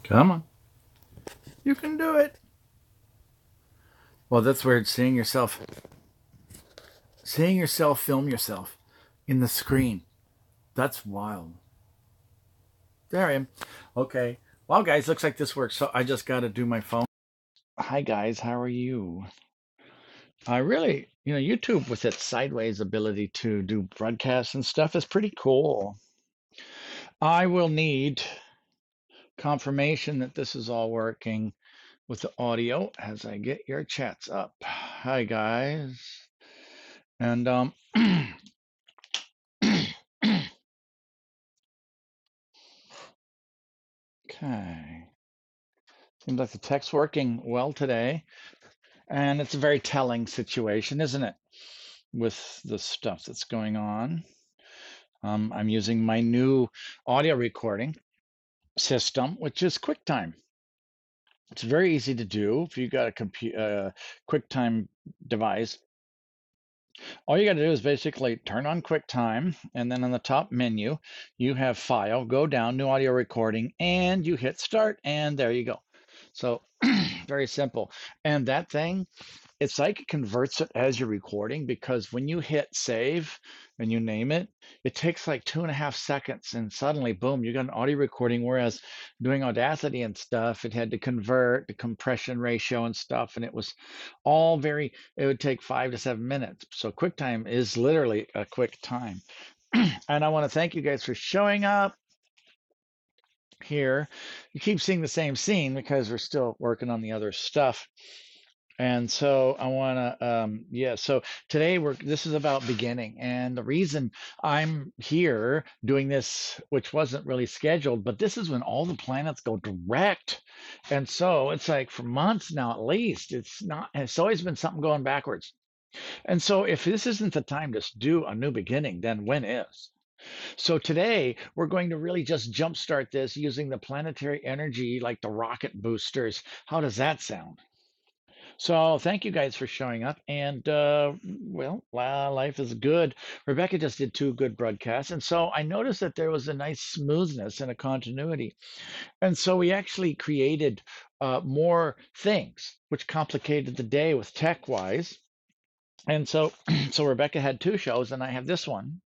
Come on. You can do it. Well, that's weird. Seeing yourself film yourself in the screen. That's wild. There I am. Okay. Well, guys, looks like this works. So I just got to do my phone. Hi, guys. How are you? I really, YouTube with its sideways ability to do broadcasts and stuff is pretty cool. I will need confirmation that this is all working with the audio as I get your chats up. Hi, guys. And okay. Seems like the tech's working well today. And it's a very telling situation, isn't it? With the stuff that's going on. I'm using my new audio recording system, which is QuickTime. It's very easy to do if you got a QuickTime device. All you got to do is basically turn on QuickTime, and then on the top menu, you have File, go down, New Audio Recording, and you hit Start, and there you go. So very simple. And that thing, it's like it converts it as you're recording, because when you hit save and you name it, it takes like 2.5 seconds and suddenly, boom, you got an audio recording. Whereas doing Audacity and stuff, it had to convert the compression ratio and stuff. And it was all it would take 5 to 7 minutes. So QuickTime is literally a quick time. And I want to thank you guys for showing up here. You keep seeing the same scene because we're still working on the other stuff. And so I want to, yeah, so today this is about beginning. And the reason I'm here doing this, which wasn't really scheduled, but this is when all the planets go direct. And so it's like for months now, at least, it's always been something going backwards. And so if this isn't the time to do a new beginning, then when is? So today we're going to really just jumpstart this using the planetary energy, like the rocket boosters. How does that sound? So thank you guys for showing up. And life is good. Rebecca just did two good broadcasts. And so I noticed that there was a nice smoothness and a continuity. And so we actually created more things, which complicated the day with tech wise. And so, so Rebecca had two shows, and I have this one,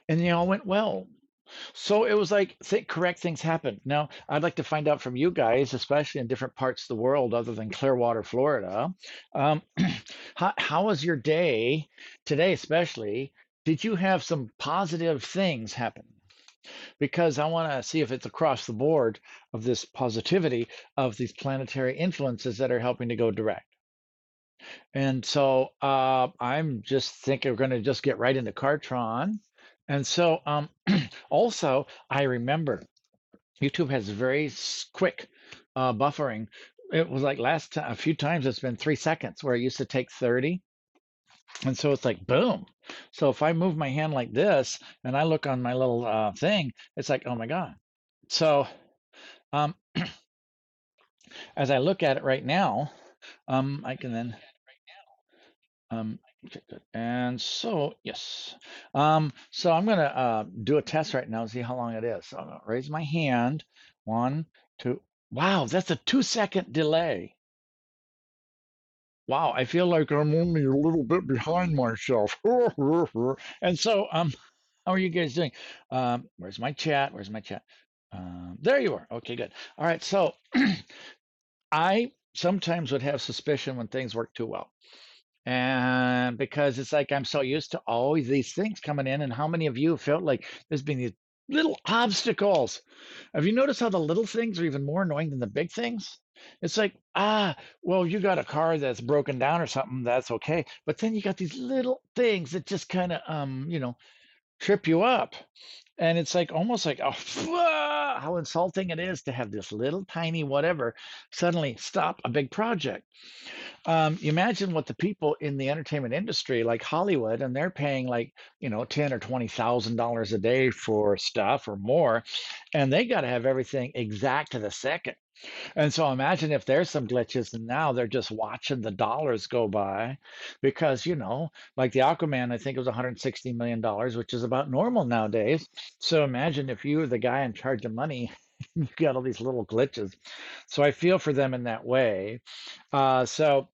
and they all went well. So it was like correct things happen. Now, I'd like to find out from you guys, especially in different parts of the world other than Clearwater, Florida. Um, how was your day today, especially? Did you have some positive things happen? Because I want to see if it's across the board of this positivity of these planetary influences that are helping to go direct. And so I'm just thinking we're going to just get right into Kartron. And so also, I remember YouTube has very quick buffering. It was like last time, a few times it's been 3 seconds where it used to take 30. And so it's like, boom. So if I move my hand like this and I look on my little thing, it's like, oh my God. So um, as I look at it right now, I can then okay, good. And so, yes. So I'm gonna do a test right now and see how long it is. So I'm gonna raise my hand. One, two. Wow, that's a 2 second delay. Wow, I feel like I'm only a little bit behind myself. And so, how are you guys doing? Where's my chat? Where's my chat? There you are. Okay, good. All right, so I sometimes would have suspicion when things work too well. And because it's like I'm so used to always these things coming in, and how many of you felt like there's been these little obstacles? Have you noticed how the little things are even more annoying than the big things? It's like, well, you got a car that's broken down or something, that's okay. But then you got these little things that just kind of, trip you up. And it's like almost like, oh, how insulting it is to have this little tiny whatever suddenly stop a big project. You imagine what the people in the entertainment industry, like Hollywood, and they're paying like, ten or $20,000 a day for stuff or more, and they got to have everything exact to the second. And so imagine if there's some glitches and now they're just watching the dollars go by because, like the Aquaman, I think it was $160 million, which is about normal nowadays. So imagine if you were the guy in charge of money, you got all these little glitches. So I feel for them in that way. So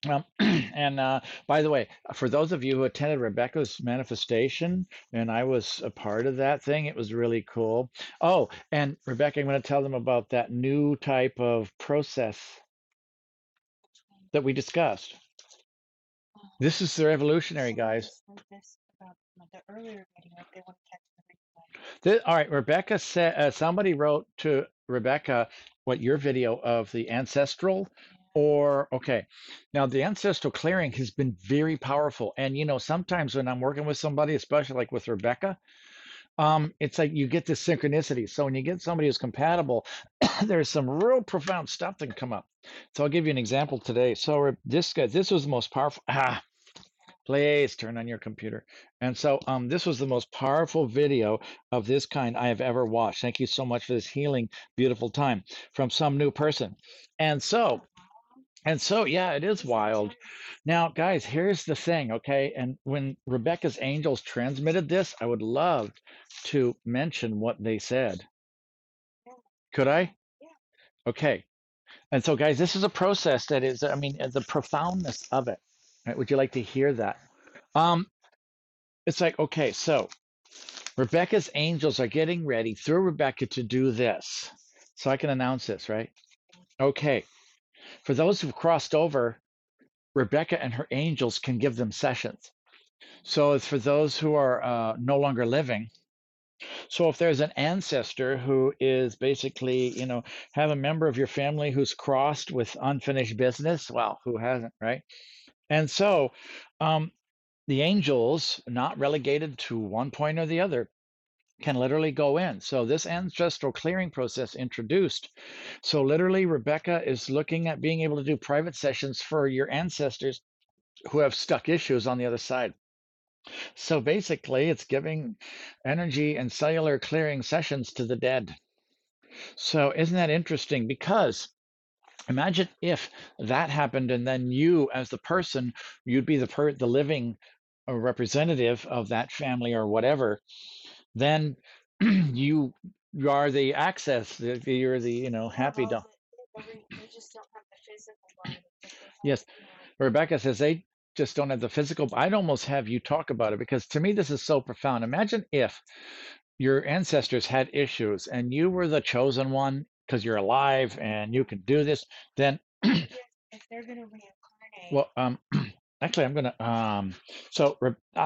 and by the way, for those of you who attended Rebecca's manifestation, and I was a part of that thing, it was really cool. Oh, and Rebecca, I'm going to tell them about that new type of process that we discussed. This is the revolutionary, guys. All right, Rebecca said, somebody wrote to Rebecca what your video of the ancestral, or okay. Now, the ancestral clearing has been very powerful. And, sometimes when I'm working with somebody, especially like with Rebecca, it's like you get this synchronicity. So when you get somebody who's compatible, there's some real profound stuff that can come up. So I'll give you an example today. So this guy, this was the most powerful. Please turn on your computer. And so this was the most powerful video of this kind I have ever watched. Thank you so much for this healing, beautiful time from some new person. And so, yeah, it is wild. Now, guys, here's the thing, okay? And when Rebecca's angels transmitted this, I would love to mention what they said. Could I? Okay. And so, guys, this is a process that is, I mean, the profoundness of it. Right? Would you like to hear that? Um, it's like, okay, so Rebecca's angels are getting ready through Rebecca to do this. So I can announce this, right? Okay. For those who've crossed over, Rebecca and her angels can give them sessions. So it's for those who are no longer living. So if there's an ancestor who is basically, have a member of your family who's crossed with unfinished business, well, who hasn't, right? And so um, the angels, not relegated to one point or the other, can literally go in. So this ancestral clearing process introduced. So literally Rebecca is looking at being able to do private sessions for your ancestors who have stuck issues on the other side. So basically it's giving energy and cellular clearing sessions to the dead. So isn't that interesting? Because imagine if that happened and then you as the person, you'd be the living representative of that family or whatever, then you you are the access. You're the happy dog. Yes, Rebecca says they just don't have the physical. I'd almost have you talk about it because to me this is so profound. Imagine if your ancestors had issues and you were the chosen one because you're alive and you can do this. Then, well, actually, I'm gonna so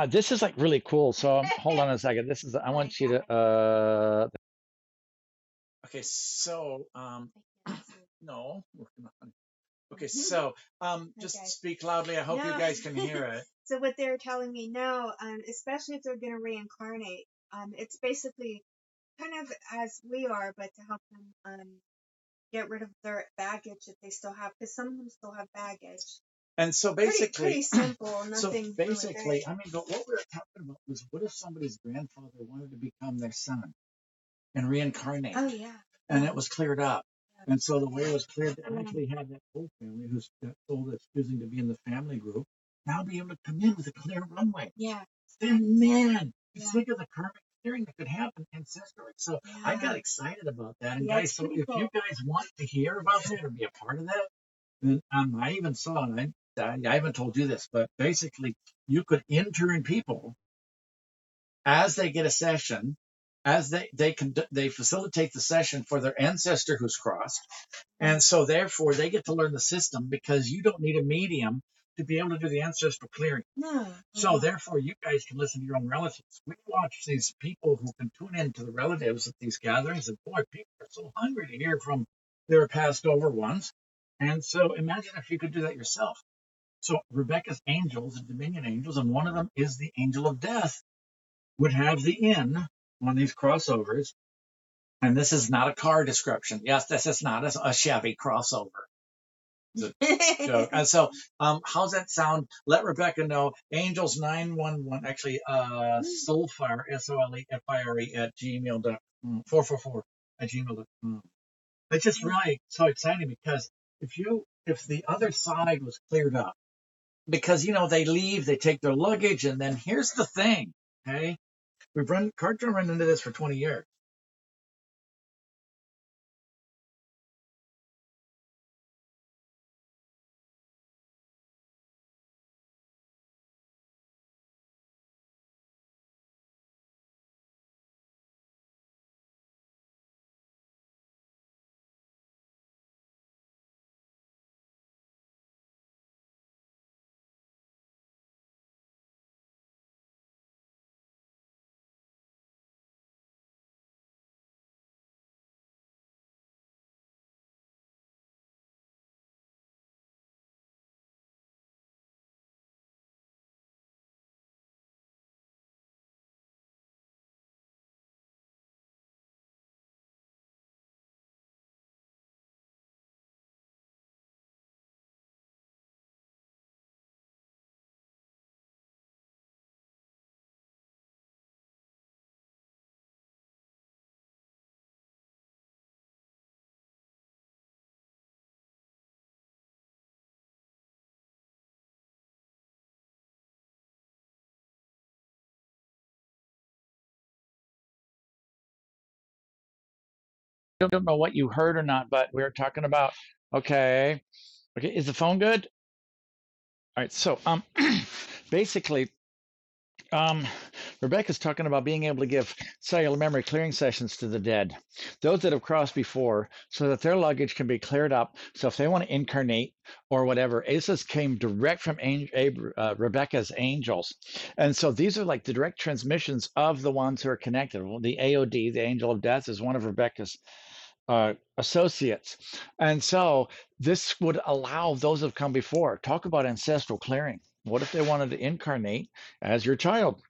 this is like really cool. So hold on a second. This is I want you to okay, so no. Okay, so just speak loudly. I hope you guys can hear it. So what they're telling me now, especially if they're going to reincarnate, it's basically kind of as we are, but to help them get rid of their baggage that they still have, because some of them still have baggage. And so basically, pretty simple. so Nothing. basically, I mean, but what we were talking about was what if somebody's grandfather wanted to become their son and reincarnate? Oh yeah. And it was cleared up. And so the way it was cleared to actually have that whole family who's that soul that's choosing to be in the family group now be able to come in with a clear runway. Yeah. And man, think of the karmic clearing that could happen ancestrally. So I got excited about that. And guys, so if you guys want to hear about that or be a part of that, then I even saw, and I haven't told you this, but basically you could intern people as they get a session, as they facilitate the session for their ancestor who's crossed, and so therefore they get to learn the system because you don't need a medium to be able to do the ancestral clearing. No. So therefore you guys can listen to your own relatives. We watch these people who can tune in to the relatives at these gatherings, and boy, people are so hungry to hear from their passed over ones. And so imagine if you could do that yourself. So Rebecca's angels, the Dominion angels, and one of them is the angel of death, would have the in on these crossovers. And this is not a car description. Yes, this is not a Chevy crossover. Joke. And so, how's that sound? Let Rebecca know. Angels 911, actually, Soulfire, SOLEFIRE at gmail.com, 444 at gmail.com. It's just really so exciting because if the other side was cleared up, because, they leave, they take their luggage, and then here's the thing, okay? Kartron run into this for 20 years. I don't know what you heard or not, but we were talking about, okay, okay, is the phone good? All right, so basically, Um, Rebecca's talking about being able to give cellular memory clearing sessions to the dead, those that have crossed before, so that their luggage can be cleared up. So if they want to incarnate or whatever, Asa's came direct from Rebecca's angels. And so these are like the direct transmissions of the ones who are connected. Well, the AOD, the angel of death, is one of Rebecca's associates. And so this would allow those who have come before. Talk about ancestral clearing. What if they wanted to incarnate as your child?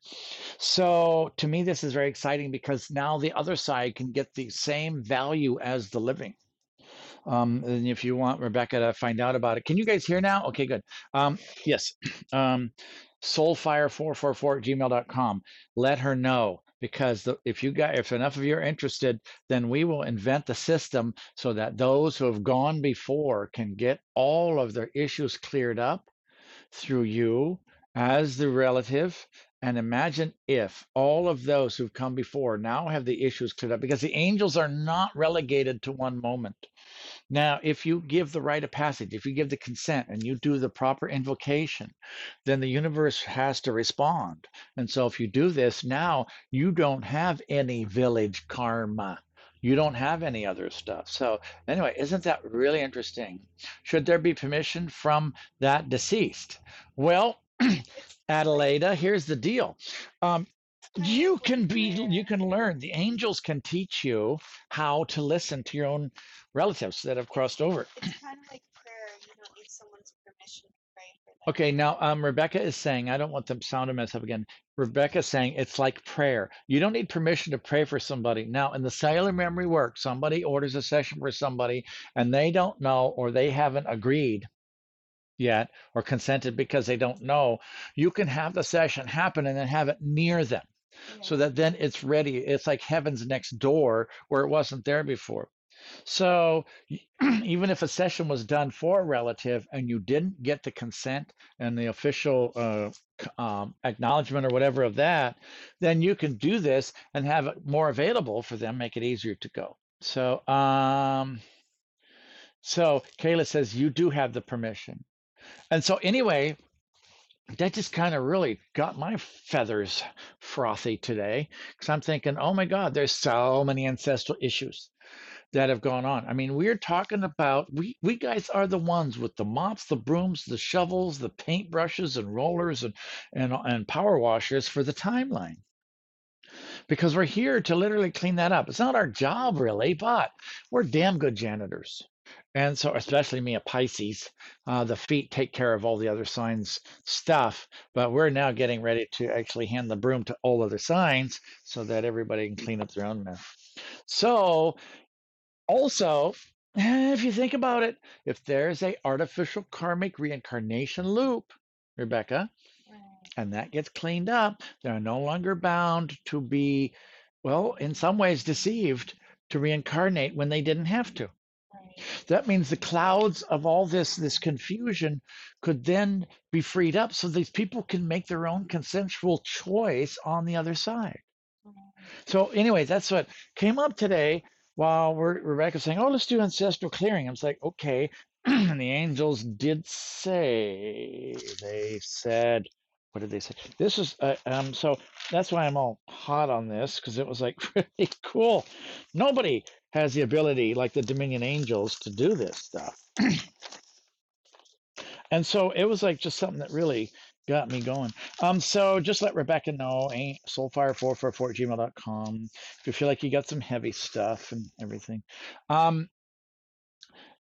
So to me, this is very exciting because now the other side can get the same value as the living. And if you want Rebecca to find out about it, can you guys hear now? Okay, good. Yes. Soulfire444 at gmail.com. Let her know because if enough of you are interested, then we will invent the system so that those who have gone before can get all of their issues cleared up through you as the relative. And imagine if all of those who've come before now have the issues cleared up because the angels are not relegated to one moment. Now, if you give the rite of passage, if you give the consent and you do the proper invocation, then the universe has to respond. And so if you do this now, you don't have any village karma. You don't have any other stuff. So anyway, isn't that really interesting? Should there be permission from that deceased? Well, It's like Adelaida, here's the deal. Um, kind of like you prayer. can learn. The angels can teach you how to listen to your own relatives that have It's crossed over. it's kind of like prayer. You don't need someone's permission to pray for them. Okay, now Rebecca is saying, I don't want the sound to mess up again. Rebecca is saying it's like prayer. You don't need permission to pray for somebody. Now, in the cellular memory work, somebody orders a session for somebody and they don't know or they haven't agreed yet or consented because they don't know. You can have the session happen and then have it near them Yeah. so that then it's ready. It's like heaven's next door where it wasn't there before. So even if a session was done for a relative and you didn't get the consent and the official acknowledgement or whatever of that, then you can do this and have it more available for them, make it easier to go. So Kayla says you do have the permission. And so anyway, that just kind of really got my feathers frothy today because I'm thinking, oh my God, there's so many ancestral issues that have gone on. I mean, we're talking about we guys are the ones with the mops, the brooms, the shovels, the paintbrushes and rollers and power washers for the timeline because we're here to literally clean that up. It's not our job really, but we're damn good janitors. And so, especially me, a Pisces, the feet take care of all the other signs stuff. But we're now getting ready to actually hand the broom to all other signs so that everybody can clean up their own mess. So, also, if you think about it, if there's a artificial karmic reincarnation loop, Rebecca, Right. and that gets cleaned up, they're no longer bound to be, well, in some ways deceived to reincarnate when they didn't have to. Right. That means the clouds of all this confusion could then be freed up so these people can make their own consensual choice on the other side. So anyway, that's what came up today while Rebecca's saying, "Oh, let's do ancestral clearing." I was like, "Okay." And the angels did say, they said, what did they say? This is so that's why I'm all hot on this because it was like really cool. Nobody has the ability like the Dominion angels to do this stuff. And so it was like just something that really got me going. So just let Rebecca know, ain't soulfire444@gmail.com if you feel like you got some heavy stuff and everything. Um,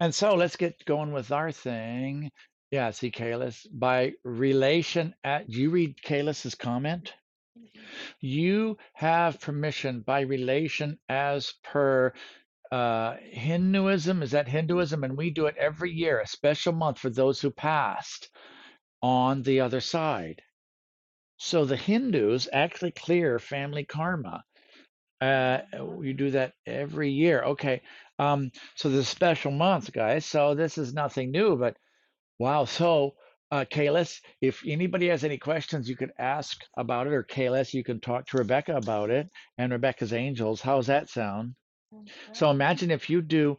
and so let's get going with our thing. Yeah, see Kalis. By relation at you read Kalis's comment? Mm-mm. You have permission by relation as per Hinduism. Is that Hinduism? And we do it every year, a special month for those who passed on the other side. So the Hindus actually clear family karma. Uh, you do that every year. Okay. So there's a special month, guys. So this is nothing new, but wow. So, Kalis, if anybody has any questions, you could ask about it, or Kalis, you can talk to Rebecca about it and Rebecca's Angels. How's that sound? Sounds So good. imagine if you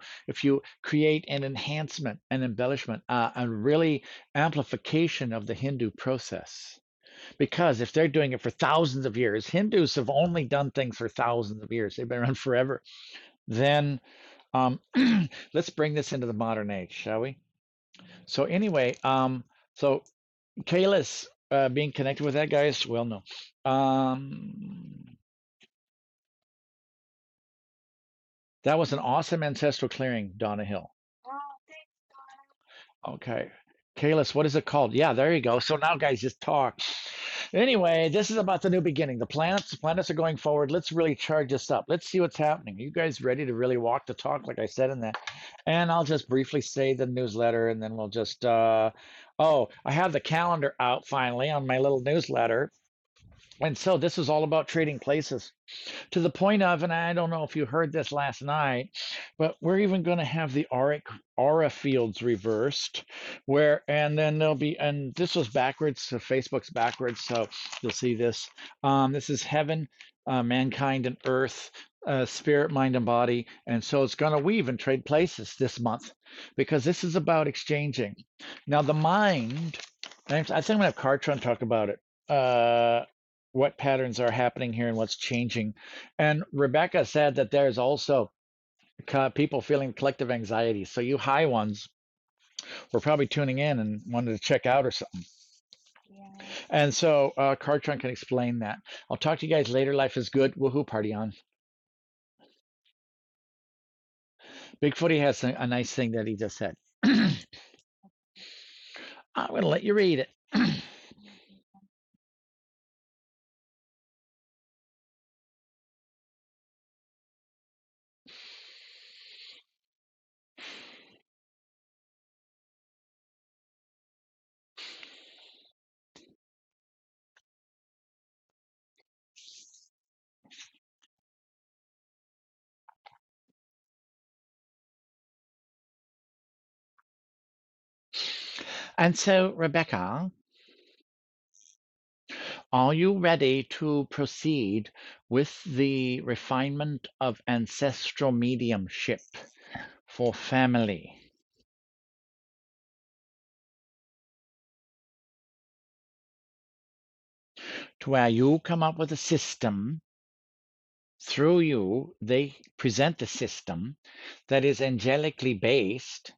create an enhancement, an embellishment, a really amplification of the Hindu process. Because if they're doing it for thousands of years, Hindus have only done things for thousands of years. They've been around forever. Then um, let's bring this into the modern age, shall we? So anyway, so Kalis being connected with that guy is well, no. That was an awesome ancestral clearing, Donna Hill. Oh, thanks, Donna. Okay. Kalis, what is it called? Yeah, there you go. So now, guys, just talk. Anyway, this is about the new beginning. The planets are going forward. Let's really charge this up. Let's see what's happening. Are you guys ready to really walk the talk, like I said in that? And I'll just briefly say the newsletter, and then we'll just. Oh, I have the calendar out finally on my little newsletter. And so this is all about trading places to the point of, and I don't know if you heard this last night, but we're even going to have the aura fields reversed, where, and then there'll be, and this was backwards, so Facebook's backwards, so you'll see this. This is heaven, mankind, and earth. Spirit, mind, and body. And so it's going to weave and trade places this month because this is about exchanging. Now, the mind, I think I'm going to have Kartron talk about it. What patterns are happening here and what's changing. And Rebecca said that there's also people feeling collective anxiety. So you high ones were probably tuning in and wanted to check out or something. Yeah. And so Cartron can explain that. I'll talk to you guys later. Life is good. Woohoo, party on. Bigfooty has a nice thing that he just said. I'm going to let you read it. And so, Rebecca, are you ready to proceed with the refinement of ancestral mediumship for family? To where you come up with a system, through you, they present the system that is angelically based.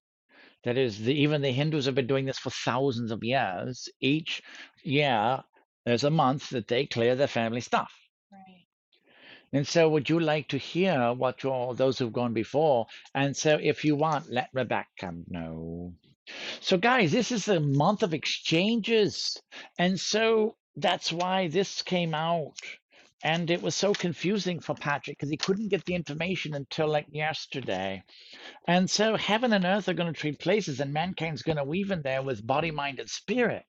That is, even the Hindus have been doing this for thousands of years. Each year, there's a month that they clear their family stuff. Right. And so, would you like to hear what those who've gone before? And so, if you want, let Rebecca know. So, guys, this is a month of exchanges. And so that's why this came out. And it was so confusing for Patrick because he couldn't get the information until like yesterday. And so heaven and earth are going to trade places, and mankind's going to weave in there with body, mind, and spirit.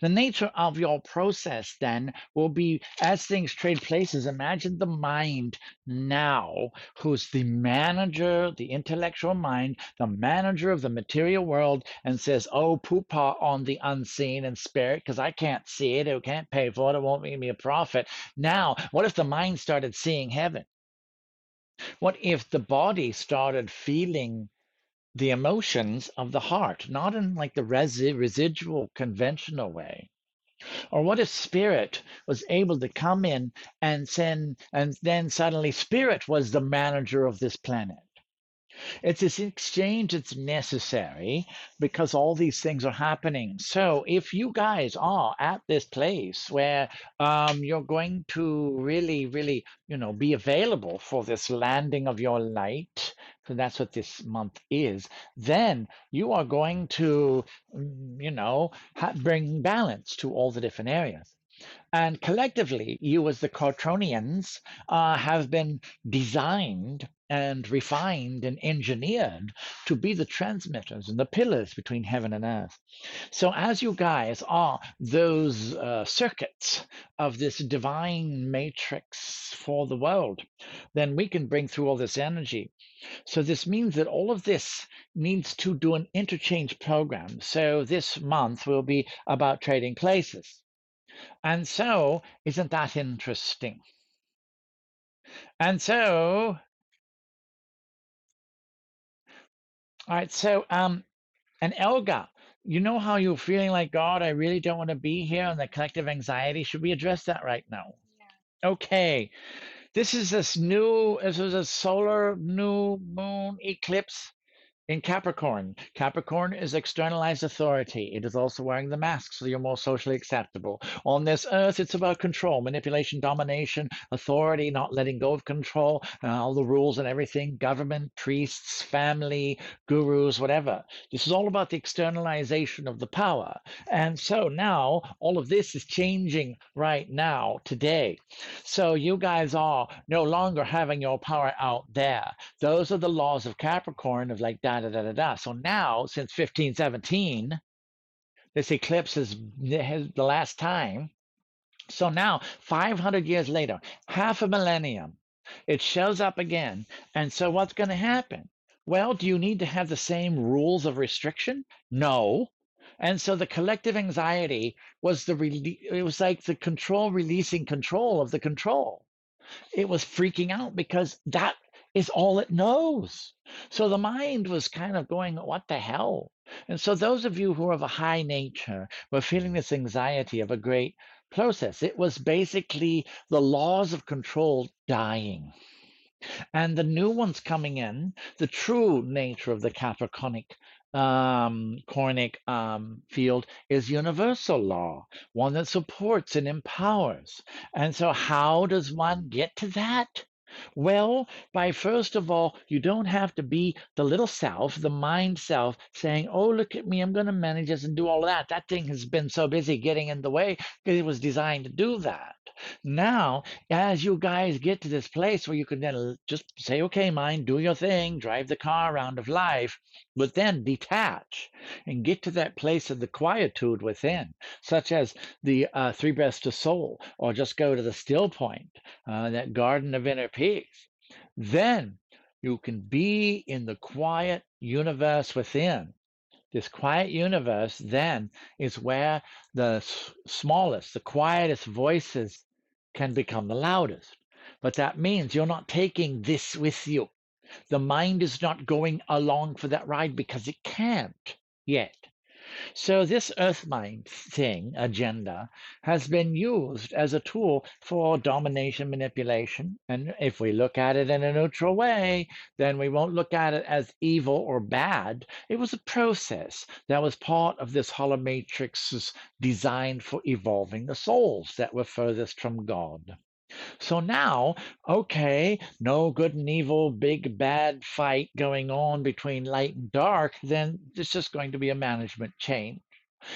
The nature of your process then will be as things trade places. Imagine the mind now, who's the manager, the intellectual mind, the manager of the material world, and says, oh, poopah on the unseen and spirit, because I can't see it, it can't pay for it, it won't make me a profit. Now, what if the mind started seeing heaven? What if the body started feeling the emotions of the heart, not in like the residual conventional way? Or what if spirit was able to come in and send, and then suddenly spirit was the manager of this planet? It's this exchange that's necessary because all these things are happening. So if you guys are at this place where you're going to really, really, be available for this landing of your light, so that's what this month is, then you are going to, bring balance to all the different areas. And collectively, you as the Cartronians have been designed and refined and engineered to be the transmitters and the pillars between heaven and earth. So, as you guys are those circuits of this divine matrix for the world, then we can bring through all this energy. So, this means that all of this needs to do an interchange program. So, this month will be about trading places. And so, isn't that interesting? And so, all right, so and Elga, you know how you're feeling like, God, I really don't want to be here, and the collective anxiety. Should we address that right now? Yeah. Okay. This is a solar new moon eclipse in Capricorn. Capricorn is externalized authority. It is also wearing the mask, so you're more socially acceptable. On this earth, it's about control, manipulation, domination, authority, not letting go of control, all the rules and everything, government, priests, family, gurus, whatever. This is all about the externalization of the power. And so now all of this is changing right now, today. So you guys are no longer having your power out there. Those are the laws of Capricorn of like da da da da da. So now, since 1517, this eclipse is the last time. So now, 500 years later, half a millennium, it shows up again. And so what's going to happen? Well, do you need to have the same rules of restriction? No. And so the collective anxiety was it was like the control releasing control of the control. It was freaking out because that is all it knows. So the mind was kind of going, what the hell? And so those of you who are of a high nature were feeling this anxiety of a great process. It was basically the laws of control dying. And the new ones coming in, the true nature of the Capricornic cornic field is universal law, one that supports and empowers. And so, how does one get to that? Well, by first of all, you don't have to be the little self, the mind self, saying, oh, look at me, I'm going to manage this and do all of that. That thing has been so busy getting in the way because it was designed to do that. Now, as you guys get to this place where you can then just say, okay, mind, do your thing, drive the car around of life, but then detach and get to that place of the quietude within, such as the three breaths to soul, or just go to the still point, that garden of inner peace. Then you can be in the quiet universe within. This quiet universe then is where the smallest, the quietest voices can become the loudest. But that means you're not taking this with you. The mind is not going along for that ride because it can't yet. So this earth mind thing, agenda, has been used as a tool for domination manipulation. And if we look at it in a neutral way, then we won't look at it as evil or bad. It was a process that was part of this hollow matrix designed for evolving the souls that were furthest from God. So now, okay, no good and evil, big bad fight going on between light and dark, then it's just going to be a management change.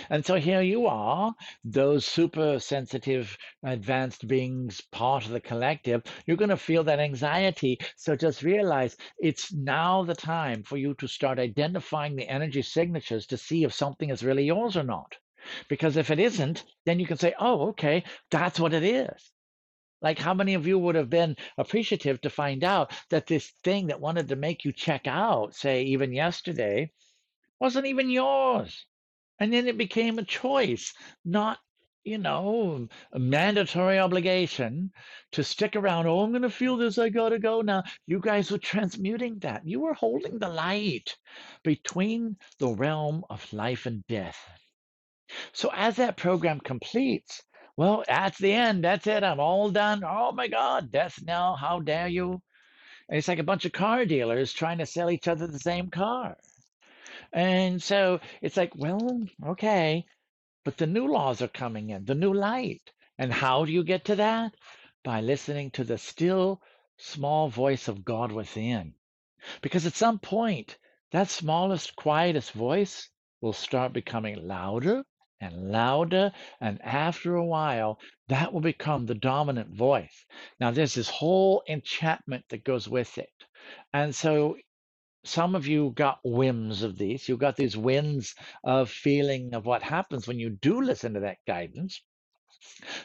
And so here you are, those super sensitive, advanced beings, part of the collective. You're going to feel that anxiety. So just realize it's now the time for you to start identifying the energy signatures to see if something is really yours or not. Because if it isn't, then you can say, oh, okay, that's what it is. Like, how many of you would have been appreciative to find out that this thing that wanted to make you check out, say, even yesterday, wasn't even yours? And then it became a choice, not, a mandatory obligation to stick around. Oh, I'm going to feel this. I got to go now. You guys were transmuting that. You were holding the light between the realm of life and death. So as that program completes, well, that's the end. That's it. I'm all done. Oh my God, death now. How dare you? And it's like a bunch of car dealers trying to sell each other the same car. And so it's like, well, okay, but the new laws are coming in, the new light. And how do you get to that? By listening to the still small voice of God within. Because at some point, that smallest, quietest voice will start becoming louder and louder. And after a while, that will become the dominant voice. Now, there's this whole enchantment that goes with it. And so some of you got whims of these. You got these winds of feeling of what happens when you do listen to that guidance,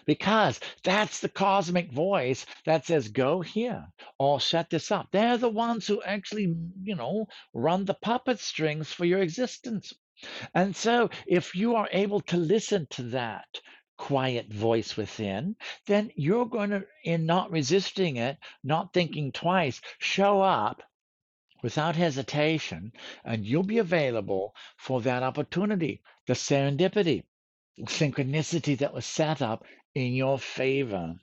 because that's the cosmic voice that says, go here or set this up. They're the ones who actually, run the puppet strings for your existence. And so if you are able to listen to that quiet voice within, then you're going to, in not resisting it, not thinking twice, show up without hesitation, and you'll be available for that opportunity, the serendipity, synchronicity that was set up in your favor.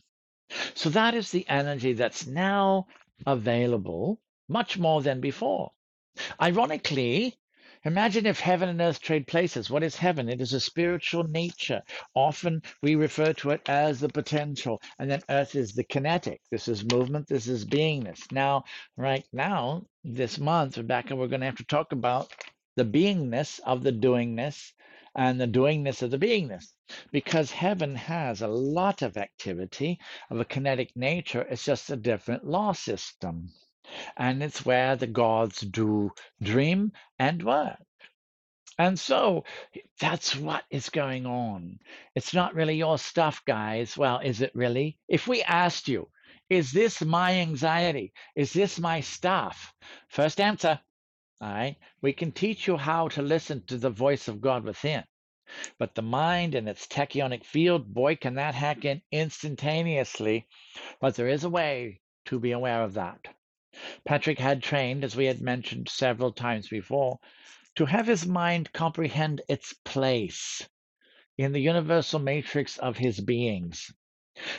So that is the energy that's now available, much more than before. Ironically, imagine if heaven and earth trade places. What is heaven? It is a spiritual nature. Often we refer to it as the potential, and then earth is the kinetic. This is movement, this is beingness. Now, right now, this month, Rebecca, we're going to have to talk about the beingness of the doingness and the doingness of the beingness, because heaven has a lot of activity of a kinetic nature. It's just a different law system, and it's where the gods do dream and work. And so that's what is going on. It's not really your stuff, guys. Well, is it really? If we asked you, is this my anxiety? Is this my stuff? First answer, all right? We can teach you how to listen to the voice of God within. But the mind and its tachyonic field, boy, can that hack in instantaneously. But there is a way to be aware of that. Patrick had trained, as we had mentioned several times before, to have his mind comprehend its place in the universal matrix of his beings.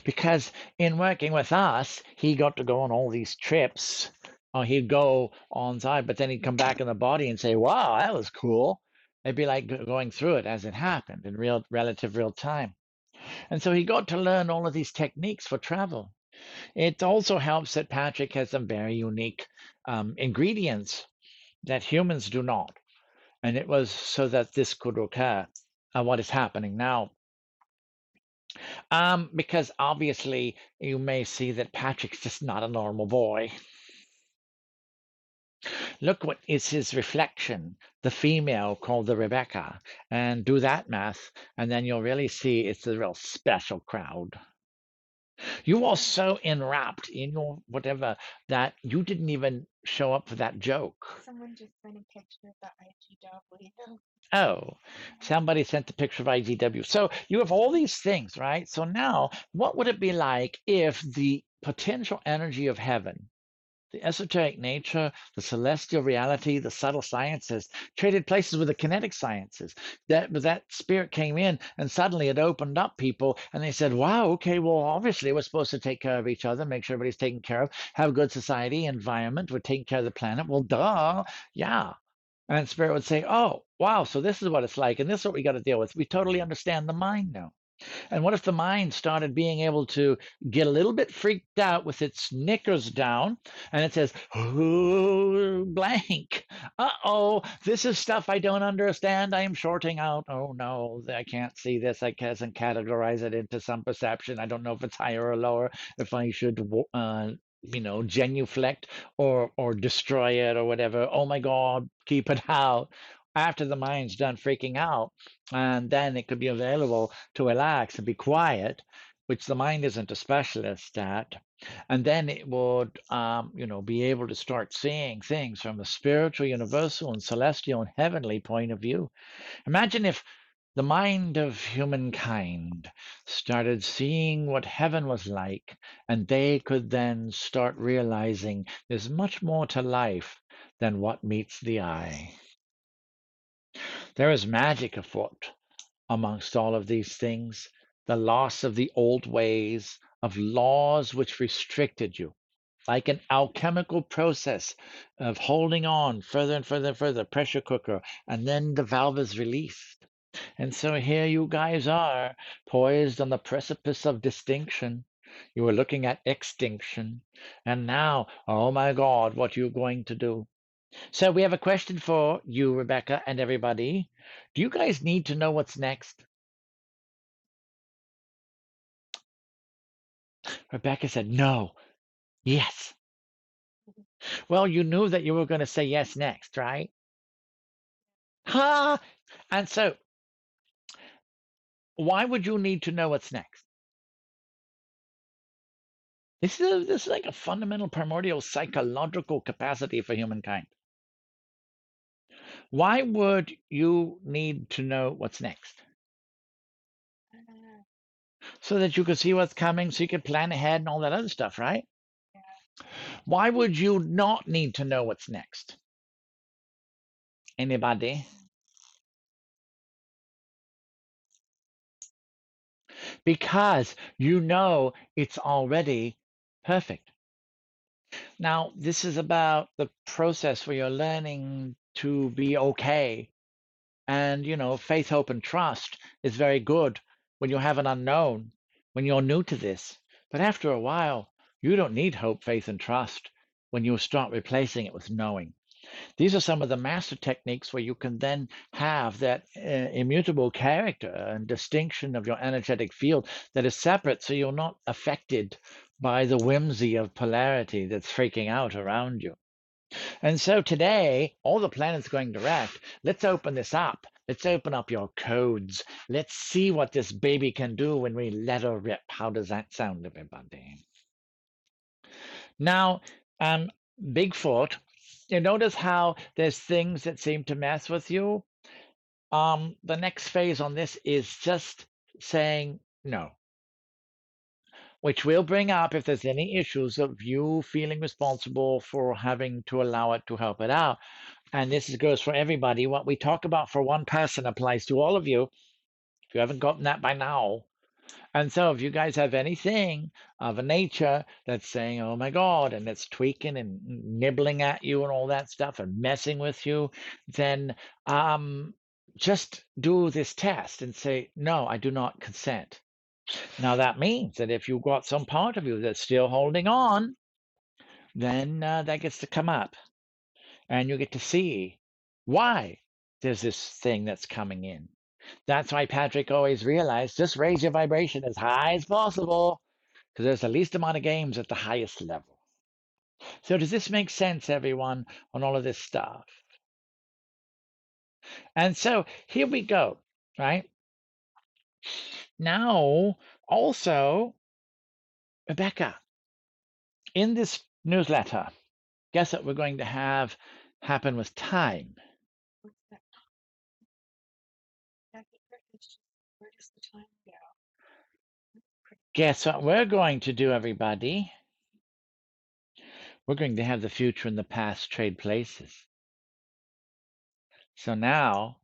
Because in working with us, he got to go on all these trips. Or he'd go on side, but then he'd come back in the body and say, wow, that was cool. It'd be like going through it as it happened in relative real time. And so he got to learn all of these techniques for travel. It also helps that Patrick has some very unique ingredients that humans do not. And it was so that this could occur, what is happening now. Because obviously you may see that Patrick's just not a normal boy. Look what is his reflection, the female called the Rebecca, and do that math, and then you'll really see it's a real special crowd. You are so enwrapped in your whatever that you didn't even show up for that joke. Someone just sent a picture of the IGW. Oh, somebody sent the picture of IGW. So you have all these things, right? So now, what would it be like if the potential energy of heaven, the esoteric nature, the celestial reality, the subtle sciences traded places with the kinetic sciences? That spirit came in and suddenly it opened up people and they said, wow, okay, well, obviously we're supposed to take care of each other, make sure everybody's taken care of, have a good society, environment, we're taking care of the planet. Well, duh, yeah. And Spirit would say, oh, wow, so this is what it's like, and this is what we got to deal with. We totally understand the mind now. And what if the mind started being able to get a little bit freaked out with its knickers down and it says, oh, blank. Uh-oh, this is stuff I don't understand. I am shorting out. Oh, no, I can't see this. I can't categorize it into some perception. I don't know if it's higher or lower, if I should, genuflect or destroy it or whatever. Oh, my God, keep it out. after the mind's done freaking out, and then it could be available to relax and be quiet, which the mind isn't a specialist at. And then it would, be able to start seeing things from a spiritual, universal, and celestial and heavenly point of view. Imagine if the mind of humankind started seeing what heaven was like, and they could then start realizing there's much more to life than what meets the eye. There is magic afoot amongst all of these things, the loss of the old ways, of laws which restricted you, like an alchemical process of holding on further and further and further, pressure cooker, and then the valve is released. And so here you guys are, poised on the precipice of distinction. You were looking at extinction. And now, oh my God, what are you going to do? So we have a question for you, Rebecca, and everybody. Do you guys need to know what's next? Rebecca said, no. Yes. Well, you knew that you were going to say yes next, right? Ha! And so, why would you need to know what's next? This is like a fundamental, primordial psychological capacity for humankind. Why would you need to know what's next? So that you could see what's coming, so you could plan ahead and all that other stuff, right? Why would you not need to know what's next? Anybody? Because you know it's already perfect. Now, this is about the process where you're learning to be okay. And, faith, hope, and trust is very good when you have an unknown, when you're new to this. But after a while, you don't need hope, faith, and trust when you start replacing it with knowing. These are some of the master techniques where you can then have that immutable character and distinction of your energetic field that is separate, so you're not affected by the whimsy of polarity that's freaking out around you. And so today, all the planets going direct. Let's open this up. Let's open up your codes. Let's see what this baby can do when we let her rip. How does that sound, everybody? Now, Bigfoot, you notice how there's things that seem to mess with you? The next phase on this is just saying no, which will bring up if there's any issues of you feeling responsible for having to allow it to help it out. And goes for everybody. What we talk about for one person applies to all of you. If you haven't gotten that by now. And so if you guys have anything of a nature that's saying, oh my God, and it's tweaking and nibbling at you and all that stuff and messing with you, then just do this test and say, no, I do not consent. Now that means that if you've got some part of you that's still holding on, then that gets to come up and you get to see why there's this thing that's coming in. That's why Patrick always realized just raise your vibration as high as possible because there's the least amount of games at the highest level. So does this make sense, everyone, on all of this stuff? And so here we go, right? Now, also, Rebecca, in this newsletter, guess what we're going to have happen with time? What's that? Where does the time go? Guess what we're going to do, everybody? We're going to have the future and the past trade places. So now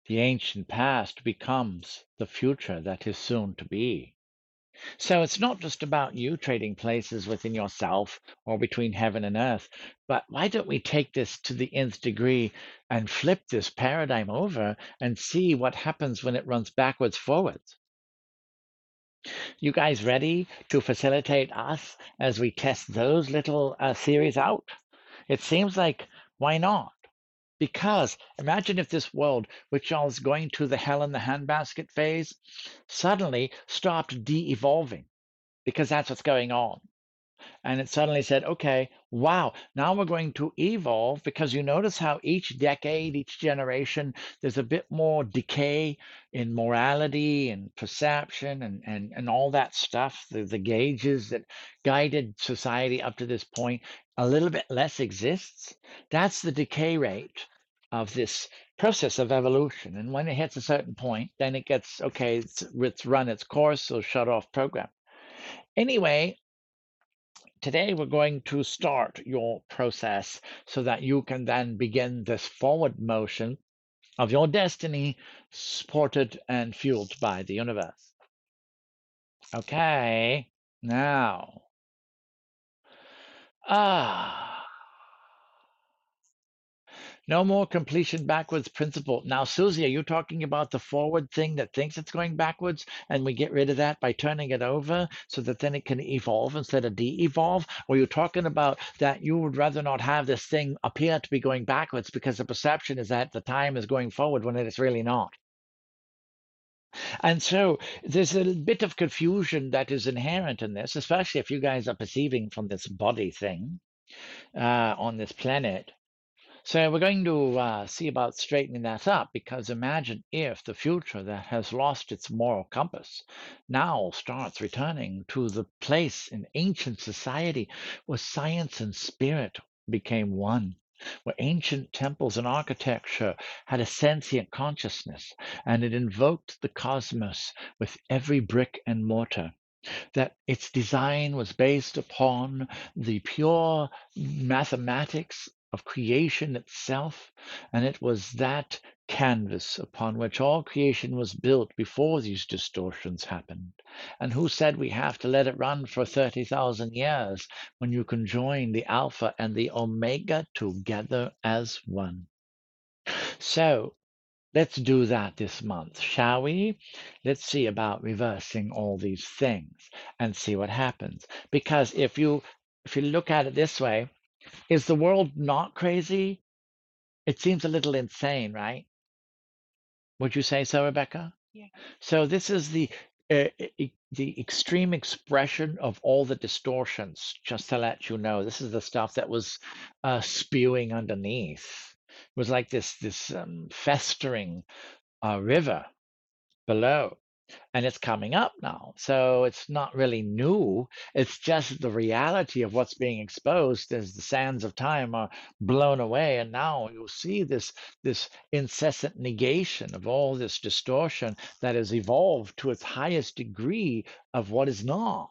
the ancient past becomes the future that is soon to be. So it's not just about you trading places within yourself or between heaven and earth, but why don't we take this to the nth degree and flip this paradigm over and see what happens when it runs backwards forwards? You guys ready to facilitate us as we test those little theories out? It seems like, why not? Because imagine if this world, which is going to the hell in the handbasket phase, suddenly stopped de evolving, because that's what's going on. And it suddenly said, okay, wow, now we're going to evolve because you notice how each decade, each generation, there's a bit more decay in morality and perception and all that stuff, the gauges that guided society up to this point, a little bit less exists. That's the decay rate of this process of evolution. And when it hits a certain point, then it gets, okay, it's run its course, so shut off program. Anyway, today we're going to start your process so that you can then begin this forward motion of your destiny, supported and fueled by the universe. Okay, now, ah, no more completion backwards principle. Now, Susie, are you talking about the forward thing that thinks it's going backwards and we get rid of that by turning it over so that then it can evolve instead of de-evolve? Or are you talking about that you would rather not have this thing appear to be going backwards because the perception is that the time is going forward when it is really not? And so there's a bit of confusion that is inherent in this, especially if you guys are perceiving from this body thing on this planet. So we're going to see about straightening that up because imagine if the future that has lost its moral compass now starts returning to the place in ancient society where science and spirit became one, where ancient temples and architecture had a sentient consciousness and it invoked the cosmos with every brick and mortar, that its design was based upon the pure mathematics of creation itself, and it was that canvas upon which all creation was built before these distortions happened. And who said we have to let it run for 30,000 years when you can join the Alpha and the Omega together as one? So, let's do that this month, shall we? Let's see about reversing all these things and see what happens. Because if you look at it this way, is the world not crazy? It seems a little insane, right? Would you say so, Rebecca? Yeah. So this is the extreme expression of all the distortions. Just to let you know, this is the stuff that was spewing underneath. It was like this festering river below, and it's coming up now. So it's not really new. It's just the reality of what's being exposed as the sands of time are blown away. And now you'll see this incessant negation of all this distortion that has evolved to its highest degree of what is not.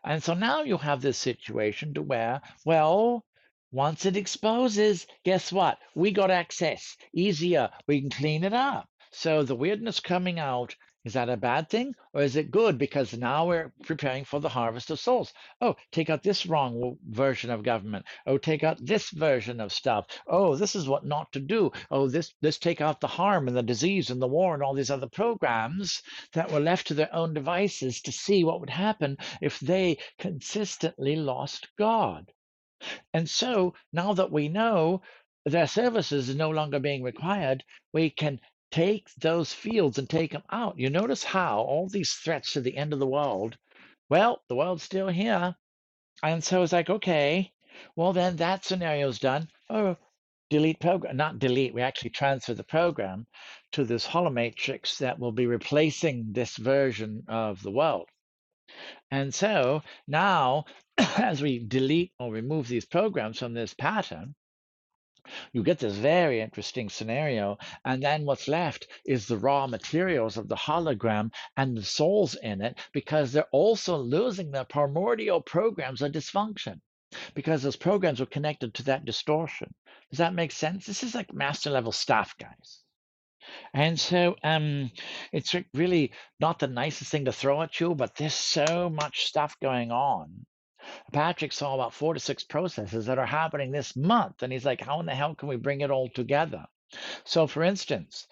And so now you have this situation to where, well, once it exposes, guess what? We got access. Easier. We can clean it up. So the weirdness coming out, is that a bad thing or is it good? Because now we're preparing for the harvest of souls. Oh, take out this wrong version of government. Oh, take out this version of stuff. Oh, this is what not to do. Oh, this take out the harm and the disease and the war and all these other programs that were left to their own devices to see what would happen if they consistently lost God. And so now that we know their services are no longer being required, we can take those fields and take them out. You notice how all these threats to the end of the world, well, the world's still here. And so it's like, okay, well, then that scenario's done. Oh, delete program, not delete, we actually transfer the program to this holomatrix that will be replacing this version of the world. And so now, as we delete or remove these programs from this pattern, you get this very interesting scenario. And then what's left is the raw materials of the hologram and the souls in it, because they're also losing their primordial programs of dysfunction, because those programs were connected to that distortion. Does that make sense? This is like master level stuff, guys. And so it's really not the nicest thing to throw at you, but there's so much stuff going on. Patrick saw about 4 to 6 processes that are happening this month, and he's like, how in the hell can we bring it all together? So, for instance,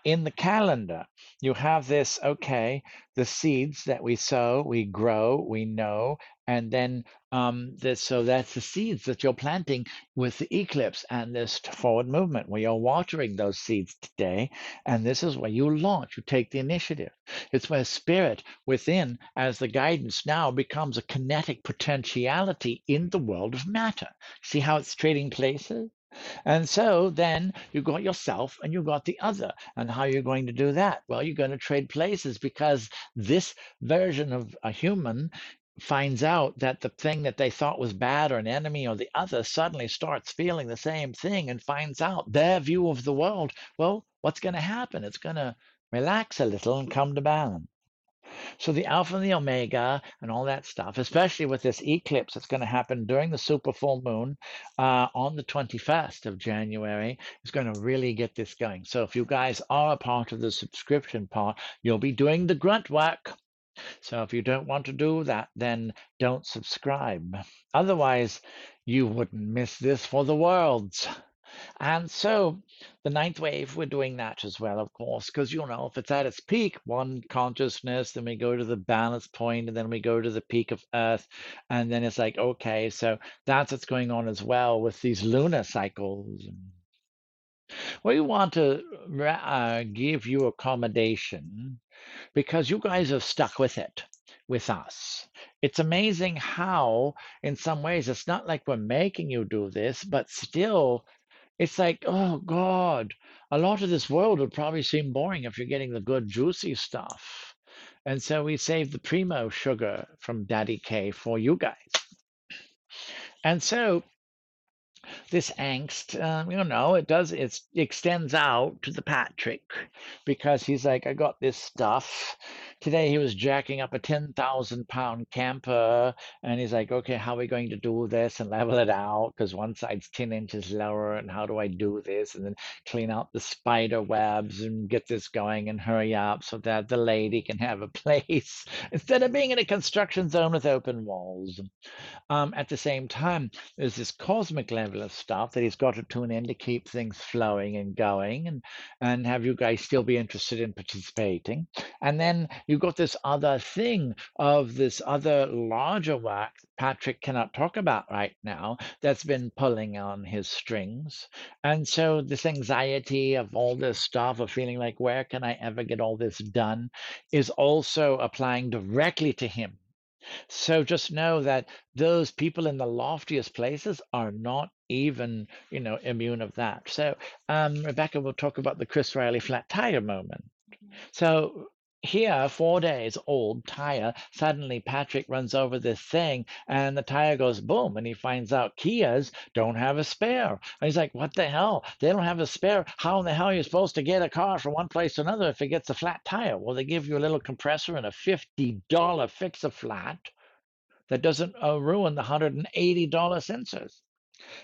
in the calendar, you have this, okay, the seeds that we sow, we grow, we know, and then so that's the seeds that you're planting with the eclipse and this forward movement where you're watering those seeds today. And this is where you launch, you take the initiative. It's where spirit within, as the guidance now, becomes a kinetic potentiality in the world of matter. See how it's trading places? And so then you got yourself and you got the other. And how you're going to do that? Well, you're going to trade places because this version of a human finds out that the thing that they thought was bad or an enemy or the other suddenly starts feeling the same thing and finds out their view of the world. Well, what's going to happen? It's going to relax a little and come to balance. So the alpha and the omega and all that stuff, especially with this eclipse that's going to happen during the super full moon on the 21st of January, is going to really get this going. So if you guys are a part of the subscription part, you'll be doing the grunt work. So if you don't want to do that, then don't subscribe. Otherwise, you wouldn't miss this for the worlds. And so the ninth wave, we're doing that as well, of course, because if it's at its peak, one consciousness, then we go to the balance point, and then we go to the peak of Earth, and then it's like, okay, so that's what's going on as well with these lunar cycles. We want to give you accommodation because you guys have stuck with it with us. It's amazing how, in some ways, it's not like we're making you do this, but still it's like, oh God, a lot of this world would probably seem boring if you're getting the good, juicy stuff. And so we save the primo sugar from Daddy K for you guys. And so this angst, it extends out to the Patrick because he's like, I got this stuff. Today he was jacking up a 10,000 pound camper, and he's like, okay, how are we going to do this and level it out? Because one side's 10 inches lower, and how do I do this? And then clean out the spider webs and get this going and hurry up so that the lady can have a place instead of being in a construction zone with open walls. At the same time, there's this cosmic level of stuff that he's got to tune in to keep things flowing and going, and have you guys still be interested in participating. And then you've got this other thing of this other larger work Patrick cannot talk about right now that's been pulling on his strings. And so this anxiety of all this stuff of feeling like, where can I ever get all this done, is also applying directly to him. So just know that those people in the loftiest places are not even, immune of that. So Rebecca will talk about the Chris Riley flat tire moment. Mhm. So here, 4 days old tire, suddenly Patrick runs over this thing and the tire goes boom, and he finds out Kias don't have a spare. And he's like, what the hell? They don't have a spare. How in the hell are you supposed to get a car from one place to another if it gets a flat tire? Well, they give you a little compressor and a $50 fix-a-flat that doesn't ruin the $180 sensors.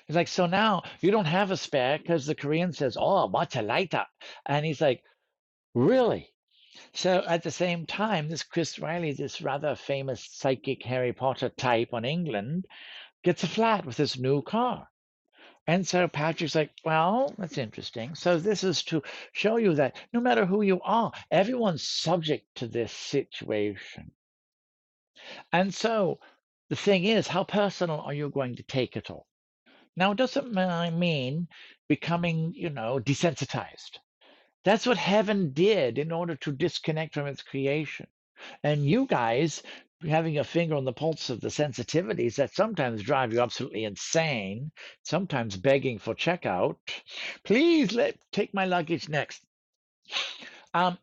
He's like, so now you don't have a spare because the Korean says, oh, much later. And he's like, really? So at the same time, this Chris Riley, this rather famous psychic Harry Potter type on England, gets a flat with this new car. And so Patrick's like, well, that's interesting. So this is to show you that no matter who you are, everyone's subject to this situation. And so the thing is, how personal are you going to take it all? Now, it doesn't mean becoming, desensitized. That's what heaven did in order to disconnect from its creation. And you guys having a finger on the pulse of the sensitivities that sometimes drive you absolutely insane, sometimes begging for checkout. Please take my luggage next. Um,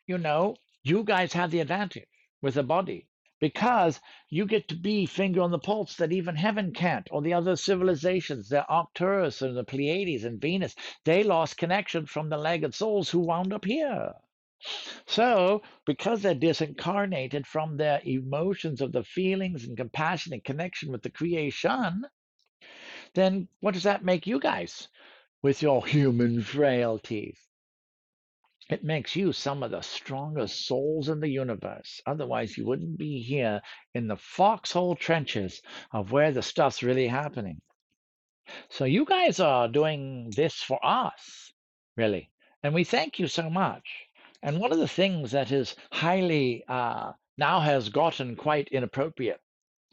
you know, you guys have the advantage with a body because you get to be finger on the pulse that even heaven can't, or the other civilizations, the Arcturus and the Pleiades and Venus, they lost connection from the legged souls who wound up here. So, because they're disincarnated from their emotions of the feelings and compassion and connection with the creation, then what does that make you guys with your human frailties? It makes you some of the strongest souls in the universe. Otherwise, you wouldn't be here in the foxhole trenches of where the stuff's really happening. So, you guys are doing this for us. really. And we thank you so much. And one of the things that is highly now has gotten quite inappropriate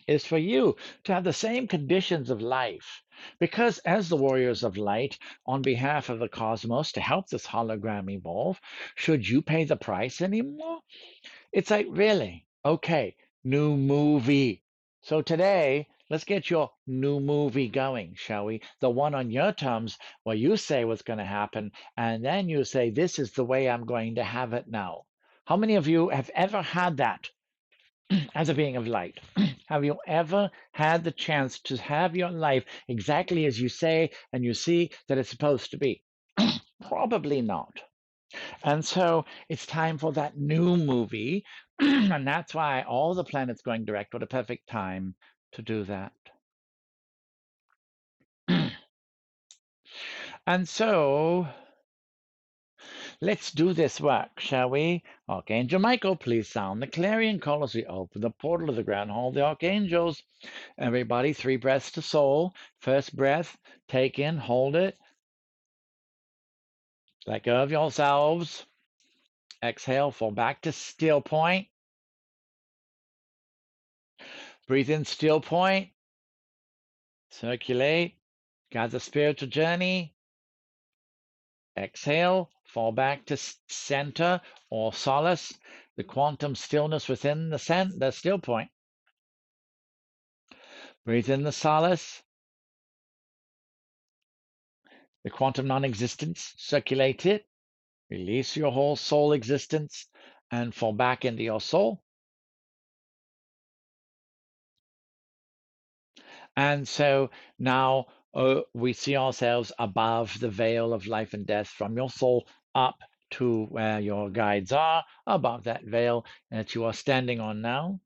is for you to have the same conditions of life. Because as the warriors of light, on behalf of the cosmos, to help this hologram evolve, should you pay the price anymore? It's like, really? Okay, new movie. So today, let's get your new movie going, shall we? The one on your terms where you say what's going to happen, and then you say, this is the way I'm going to have it now. How many of you have ever had that as a being of light? Have you ever had the chance to have your life exactly as you say and you see that it's supposed to be? Probably not. And so it's time for that new movie. And that's why all the planets going direct. What a perfect time to do that. And so let's do this work, shall we? Archangel Michael, please sound the clarion call as we open the portal of the Grand Hall of the Archangels. Everybody, 3 breaths to soul. First breath, take in, hold it. Let go of yourselves. Exhale, fall back to still point. Breathe in, still point. Circulate. Guide the spiritual journey. Exhale, fall back to center or solace, the quantum stillness within the still point. Breathe in the solace, the quantum non-existence, circulate it, release your whole soul existence, and fall back into your soul. And so now we see ourselves above the veil of life and death from your soul up to where your guides are, above that veil that you are standing on now.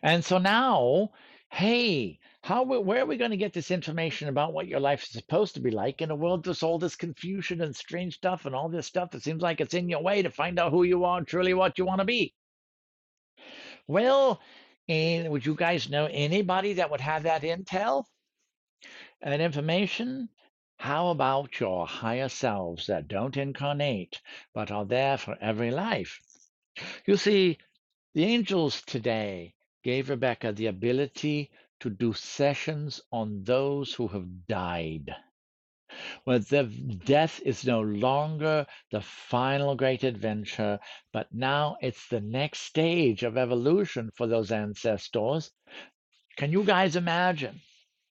And so now, hey, where are we going to get this information about what your life is supposed to be like in a world with all this confusion and strange stuff and all this stuff that seems like it's in your way to find out who you are and truly what you want to be? Well, and would you guys know anybody that would have that intel and information? How about your higher selves that don't incarnate but are there for every life? You see, the angels today gave Rebecca the ability to do sessions on those who have died. Where the death is no longer the final great adventure, but now it's the next stage of evolution for those ancestors. Can you guys imagine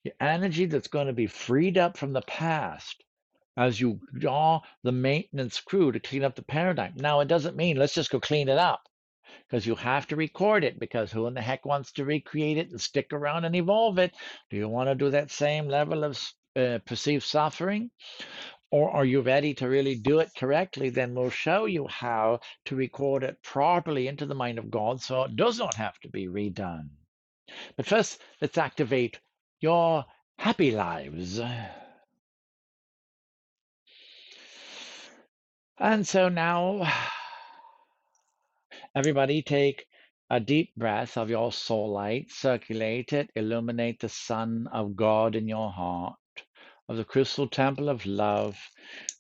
the energy that's going to be freed up from the past as you draw the maintenance crew to clean up the paradigm? Now, it doesn't mean let's just go clean it up, because you have to record it, because who in the heck wants to recreate it and stick around and evolve it? Do you want to do that same level of perceived suffering? Or are you ready to really do it correctly? Then we'll show you how to record it properly into the mind of God so it does not have to be redone. But first, let's activate your happy lives. And so now, everybody take a deep breath of your soul light, circulate it, illuminate the sun of God in your heart, of the crystal temple of love,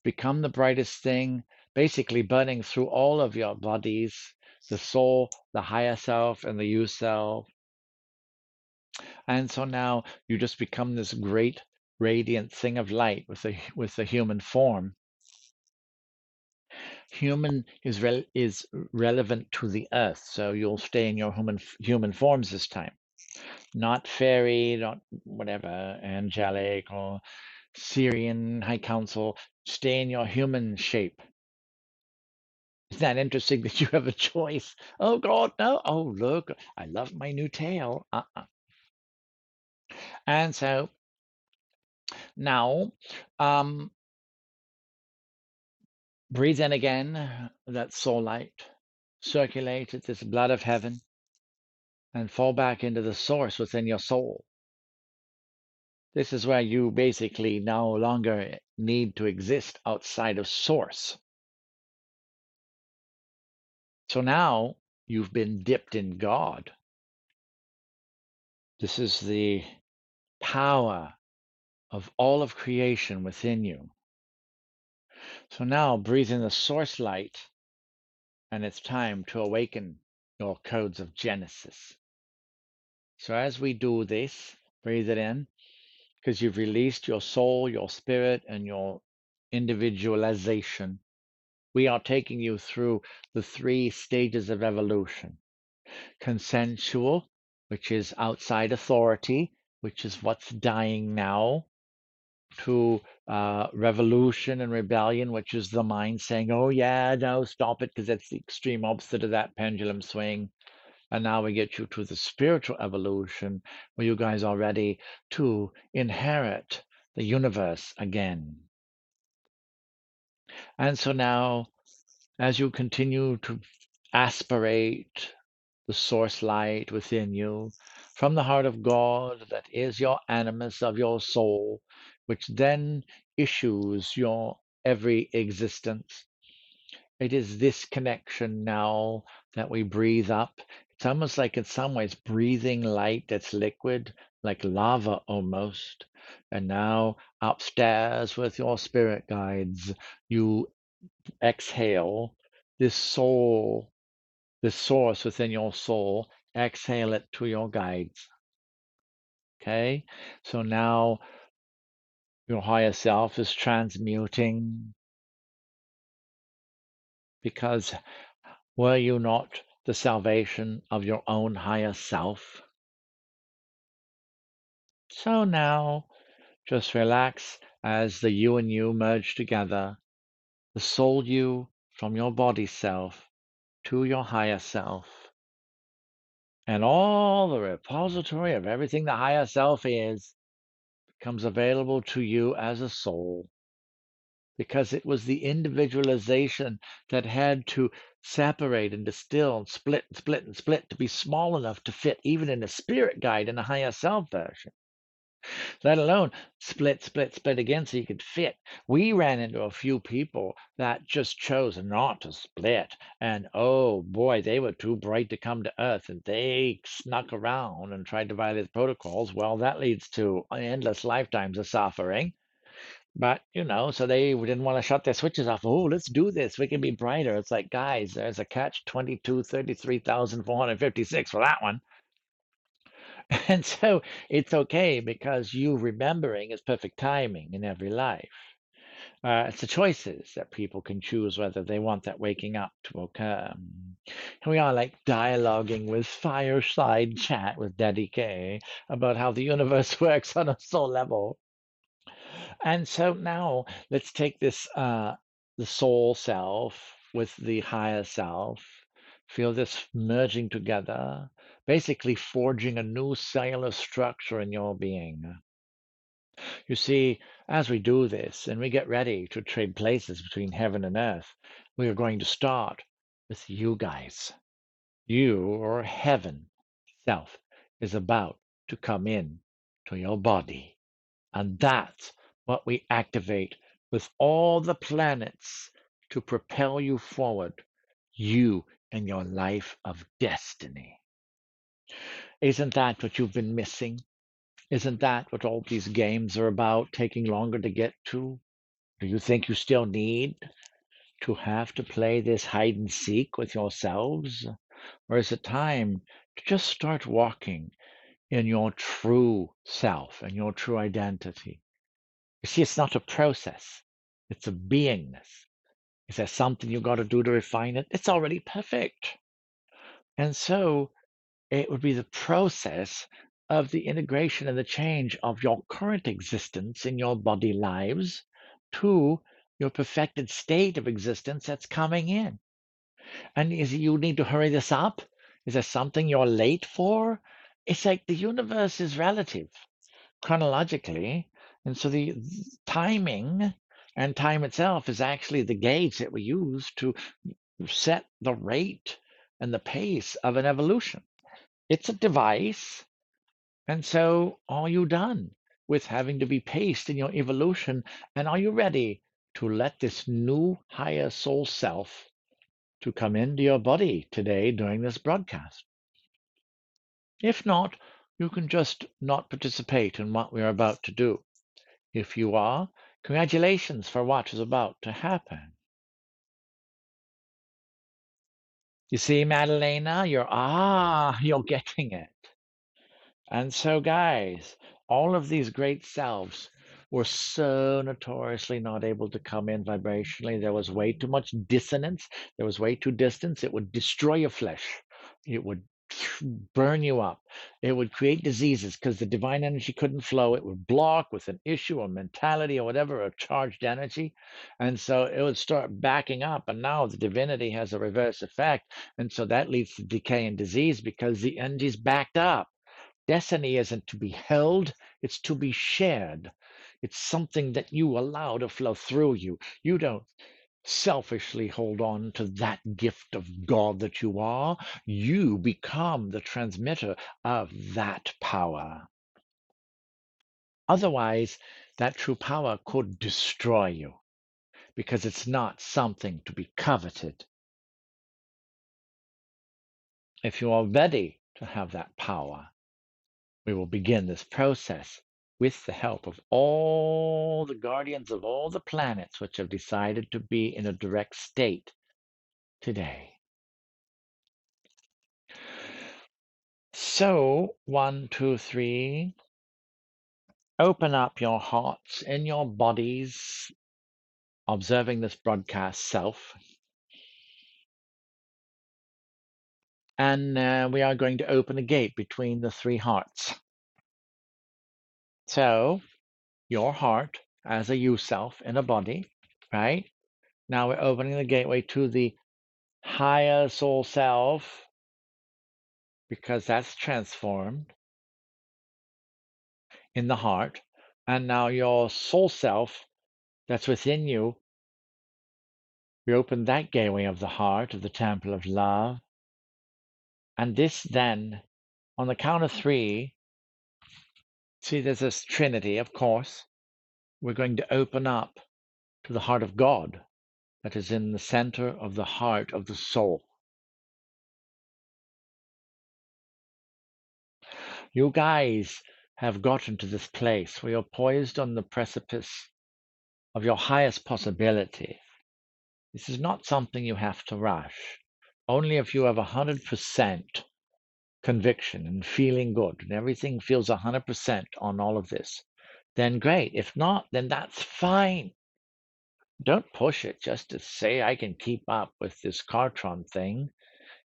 become the brightest thing, basically burning through all of your bodies, the soul, the higher self, and the you self. And so now you just become this great radiant thing of light with a human form. Human is relevant to the earth, so you'll stay in your human forms this time. Not fairy, not whatever, angelic or Syrian High Council. Stay in your human shape. Isn't that interesting that you have a choice? Oh God, no. Oh look, I love my new tail. And so now, um, breathe in again that soul light. Circulate it, this blood of heaven, and fall back into the source within your soul. This is where you basically no longer need to exist outside of source. So now you've been dipped in God. This is the power of all of creation within you. So now breathe in the source light, and it's time to awaken your codes of Genesis. So as we do this, breathe it in, because you've released your soul, your spirit, and your individualization. We are taking you through the 3 stages of evolution. Consensual, which is outside authority, which is what's dying now, to revolution and rebellion, which is the mind saying, oh yeah, no, stop it, because that's the extreme opposite of that pendulum swing. And now we get you to the spiritual evolution, where you guys are ready to inherit the universe again. And so now, as you continue to aspirate the source light within you from the heart of God, that is your animus of your soul, which then issues your every existence. It is this connection now that we breathe up. It's almost like, in some ways, breathing light that's liquid, like lava almost. And now upstairs with your spirit guides, you exhale this soul, this source within your soul, exhale it to your guides. Okay? So now your higher self is transmuting, because were you not the salvation of your own higher self? So now just relax as the you and you merge together, the soul you from your body self to your higher self. And all the repository of everything the higher self is becomes available to you as a soul, because it was the individualization that had to separate and distill and split and split and split to be small enough to fit even in a spirit guide in a higher self version, let alone split, split, split again so you could fit. We ran into a few people that just chose not to split. And oh boy, they were too bright to come to Earth, and they snuck around and tried to violate protocols. Well, that leads to endless lifetimes of suffering. But, so they didn't want to shut their switches off. Oh, let's do this. We can be brighter. It's like, guys, there's a catch 22, 33,456 for that one. And so it's okay, because you remembering is perfect timing in every life. It's the choices that people can choose whether they want that waking up to occur. Here we are, like dialoguing with fireside chat with Daddy K about how the universe works on a soul level. And so now let's take this, the soul self with the higher self. Feel this merging together, basically forging a new cellular structure in your being. You see, as we do this and we get ready to trade places between heaven and earth, we are going to start with you guys. Your heaven self is about to come in to your body. And that's what we activate with all the planets to propel you forward, you and your life of destiny. Isn't that what you've been missing? Isn't that what all these games are about, taking longer to get to? Do you think you still need to have to play this hide and seek with yourselves? Or is it time to just start walking in your true self and your true identity? You see, it's not a process, it's a beingness. Is there something you got to do to refine it? It's already perfect. And so it would be the process of the integration and the change of your current existence in your body lives to your perfected state of existence that's coming in. And is you need to hurry this up? Is there something you're late for? It's like the universe is relative chronologically. And so the timing and time itself is actually the gauge that we use to set the rate and the pace of an evolution. It's a device. And so are you done with having to be paced in your evolution? And are you ready to let this new higher soul self to come into your body today during this broadcast? If not, you can just not participate in what we're about to do. If you are, congratulations for what is about to happen. You see, Madalena, you're getting it. And so, guys, all of these great selves were so notoriously not able to come in vibrationally. There was way too much dissonance. There was way too distance. It would destroy your flesh. It would burn you up. It would create diseases because the divine energy couldn't flow. It would block with an issue or mentality or whatever, a charged energy. And so it would start backing up. And now the divinity has a reverse effect. And so that leads to decay and disease because the energy's backed up. Destiny isn't to be held, it's to be shared. It's something that you allow to flow through you. You don't selfishly hold on to that gift of God that you are. You become the transmitter of that power. Otherwise, that true power could destroy you because it's not something to be coveted. If you are ready to have that power, we will begin this process with the help of all the guardians of all the planets which have decided to be in a direct state today. So, 1, 2, 3, open up your hearts and your bodies, observing this broadcast self. And we are going to open a gate between the three hearts. So, your heart as a you self in a body, right? Now we're opening the gateway to the higher soul self because that's transformed in the heart. And now your soul self that's within you, we open that gateway of the heart, of the temple of love. And this then, on the count of 3, see there's this trinity, of course. We're going to open up to the heart of God that is in the center of the heart of the soul. You guys have gotten to this place where you're poised on the precipice of your highest possibility. This is not something you have to rush. Only if you have 100% conviction and feeling good and everything feels 100% on all of this, then great. If not, then that's fine. Don't push it just to say I can keep up with this Kartron thing.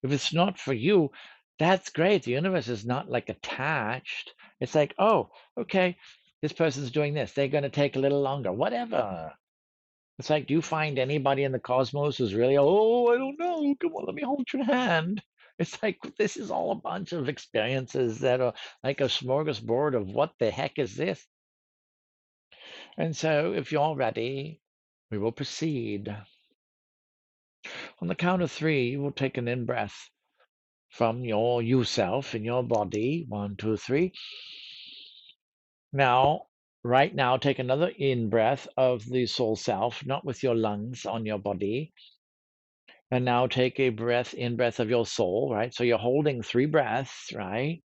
If it's not for you, that's great. The universe is not like attached. It's like, oh, okay, this person's doing this. They're going to take a little longer. Whatever. It's like, do you find anybody in the cosmos who's really, oh, I don't know, come on, let me hold your hand? It's like, this is all a bunch of experiences that are like a smorgasbord of what the heck is this? And so, if you're ready, we will proceed. On the count of 3, you will take an in breath from your you self in your body. 1, 2, 3. Now, right now, take another in breath of the soul self, not with your lungs on your body. And now take a breath in breath of your soul, right? So you're holding 3 breaths, right?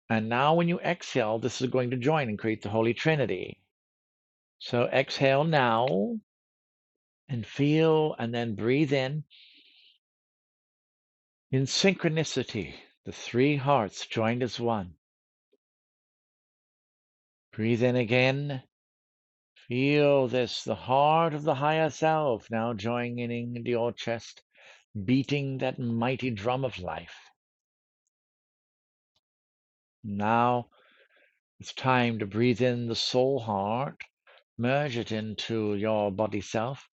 And now when you exhale, this is going to join and create the Holy Trinity. So exhale now and feel, and then breathe in synchronicity. The 3 hearts joined as one. Breathe in again. Feel this, the heart of the higher self now joining into your chest, beating that mighty drum of life. Now it's time to breathe in the soul heart, merge it into your body self,